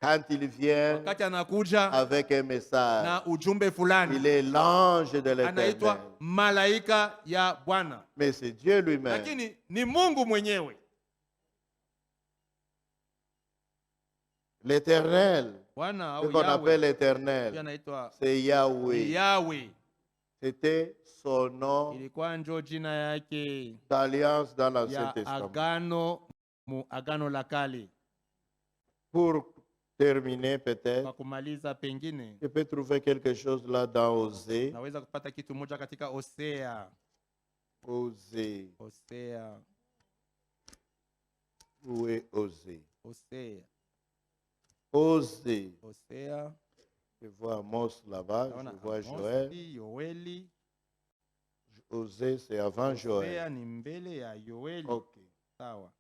Quand il vient Wakati anakuja avec un message, na ujumbe fulani, il est l'ange de l'Éternel. anaitwa malaika ya Bwana, Mais c'est Dieu lui-même. lakini ni Mungu mwenyewe. L'Éternel, Bwana ce au qu'on appelle Yahweh pia l'Éternel, anaitwa c'est Yahweh. Yahweh. C'était son nom ilikuwa njo jina yake d'alliance dans l'Ancien ya Testament. agano mu agano la kale. Pour terminer peut-être, Kwa kumaliza pengine je peux trouver quelque chose là dans Osée. naweza kupata kitu moja katika Hosea. Osée. Hosea. Où est Osée? Hosea. Osée. Hosea. Je vois Amos là-bas, Naona je vois Amosi, Joël. Yoeli. Osée, c'est avant Joël. Hosea ni mbele ya Yoeli. Ok. Sawa.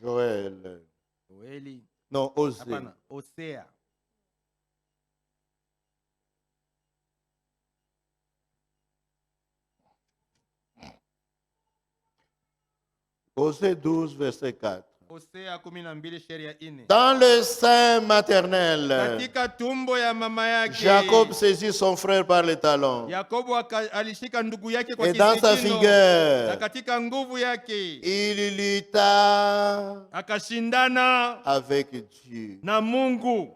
Joël. Yoeli. Non, Osée. Hapana, Hosea. Osée 12, verset 4. Hosea 12 sheria 4. Dans le sein maternel, Katika tumbo ya mama yake Jacob saisit son frère par les talons. Yakobo alishika ndugu yake kwa Et dans sa kisigino. Na figure, katika nguvu yake il lutta akashindana avec Dieu. na Mungu.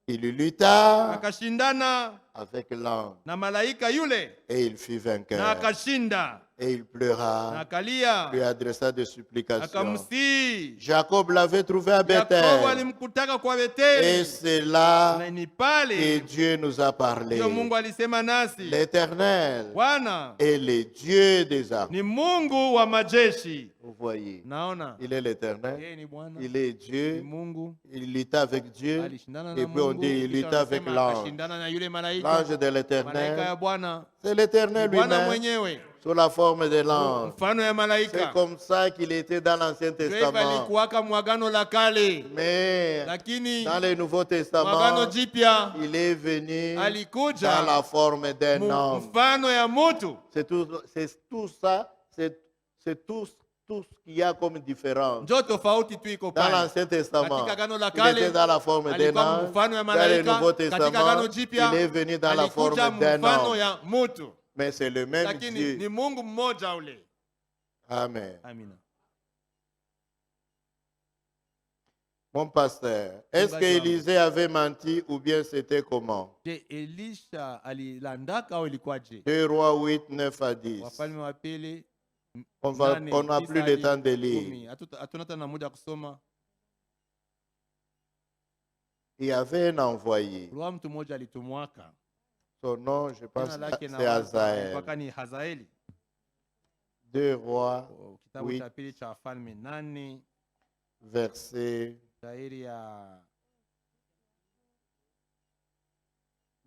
Il lutta Akashindana avec l'ange. na malaika yule Et il fut na vainqueur. akashinda. Et il Na pleura, akalia. lui adressa des supplications. Akamsii. Jacob l'avait trouvé à Yakobo Bethel. alimkutaka kwa Et Beteli. c'est là Na ni que pale Dieu nous a parlé. ndio Mungu alisema nasi. L'Éternel Bwana est le Dieu des armes. ni Mungu wa majeshi. Vous voyez, Naona il est l'Éternel, yeye ni Bwana, il est ni Dieu, Mungu. il lutta avec Dieu, Alishindana et na puis on Mungu, dit il kisha lutta avec wanasema l'ange. akashindana na yule malaika. L'ange de Malaika ya l'Éternel, Bwana c'est ni l'Éternel Bwana lui-même, mwenyewe, sous la forme de l'ange. mfano ya C'est malaika. comme ça qu'il était dans l'Ancien Ndio Testament. alikuwaka mwagano la kale, Mais lakini dans le Nouveau mwagano Testament, jipya il est venu dans alikuja la forme d'un homme. mfano ya mutu. C'est tout ça, c'est tout ce qu'il y a comme différence. Njo tofauti tu iko Dans pale. l'Ancien Testament, Katika agano la il était kale dans la forme d'un alikuwa ange. mfano ya Dans le malaika. Nouveau Katika Testament, agano jipya il est venu dans la forme alikuja d'un mfano homme. ya mutu, Mais c'est le même lakini ni Dieu. Mungu mmoja ule. Amen. Amina. Mon pasteur, est-ce qu'Élisée avait menti ou bien c'était comment? Je, Elisha alilandaka au ilikuwaje? 2 Rois 8, 9 à 10. Wafalme wa pili On n'a plus le temps de lire. Hatuna tena muda wa kusoma. Il y avait un envoyé. Kulikuwa mtu mmoja alitumwaka. Son nom, je pense, Jina lake c'est Hazaël. mpaka ni Hazaeli. 2 Rois, Kitabu cha pili cha Wafalme 8 verset shairi ya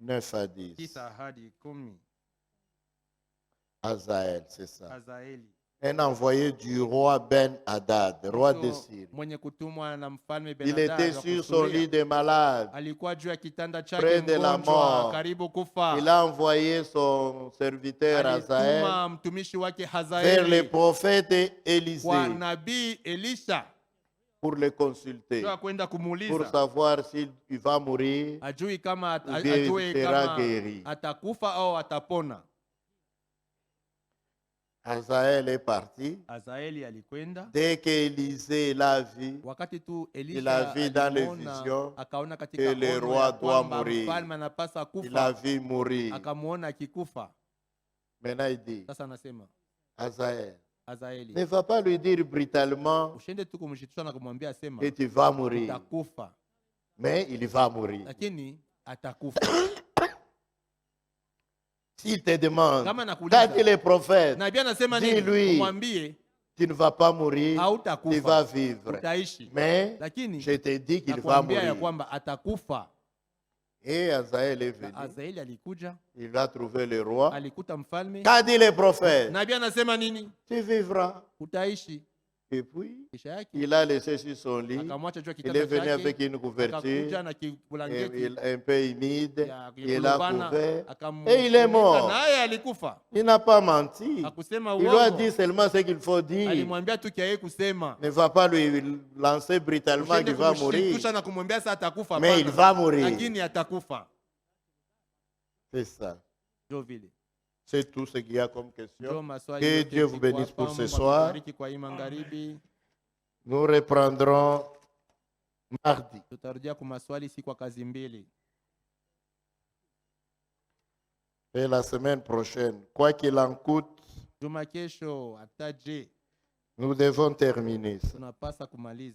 9 à 10. 9 hadi 10. Hazaël, c'est ça. Hazaeli. Un envoyé du roi Ben-Hadad, roi de Syrie. Mwenye kutumwa na mfalme Il Ben-Hadad était wa sur son Kusuria. lit de malade. Alikuwa juu ya kitanda Près chake de la mgonjwa, mort. karibu kufa. Il a envoyé son serviteur Hazaël Alituma mtumishi wake vers le Hazaeli prophète kwa Élisée nabii Elisha pour le consulter, juu ya kwenda pour kumuuliza savoir s'il va mourir ajui kama ou bien il ajue sera kama guéri. atakufa au atapona. Hazaël est parti. Hazaeli alikwenda. Dès qu'Élisée l'a vu, Wakati tu il a vu Elisha dans les alimuona, visions akaona katika que le ono roi ya doit kwamba mourir. mfalme anapasa il a kufa, vu mourir. akamuona akikufa. Maintenant il dit, Sasa anasema Hazaël, Hazaeli, ne va pas lui dire brutalement ushende tu kumshitusha na kumwambia asema que tu vas mourir. utakufa, Mais il va mourir. lakini atakufa. S'il te demande, Kama quand nakuuliza il est prophète, nabii anasema nini, dis-lui, umwambie tu ne vas pas mourir, tu vas hautakufa, vivre. utaishi, Mais lakini je te dis qu'il va nakwambia ya mourir. kwamba atakufa. Et Hazaël est venu. Hazaeli alikuja, Il a trouvé le roi. alikuta mfalme. Quand dit le prophète, Nabii anasema nini? tu vivras. Utaishi. Et puis, Kisha yake il a laissé sur son lit. akamwacha juu ya Il est kitanda venu avec chake, une couverture akakuja na kibulangeti un peu humide. ya Il a kulubana, couvert. akamu- Et il est mort. naye alikufa. Il n'a pas menti. Hakusema Il lui a uongo, dit seulement ce qu'il faut dire. alimwambia tu kia yeye kusema. Ne va pas lui lancer brutalement Usiende qu'il va mourir. kumshtusha na kumwambia sasa atakufa, Mais il hapana. va mourir. Lakini atakufa. C'est ça. Ndio vile. C'est tout ce qu'il y a comme Ndio question. maswali Que yote Dieu vous ziko bénisse hapa. pour ce Mungu soir. akubariki kwa hii magharibi. Nous reprendrons mardi. Tutarudia kwa maswali siku kwa kazi mbili. Et la semaine prochaine, quoi qu'il en coûte, Juma kesho ataje nous devons terminer ça. tunapasa kumaliza.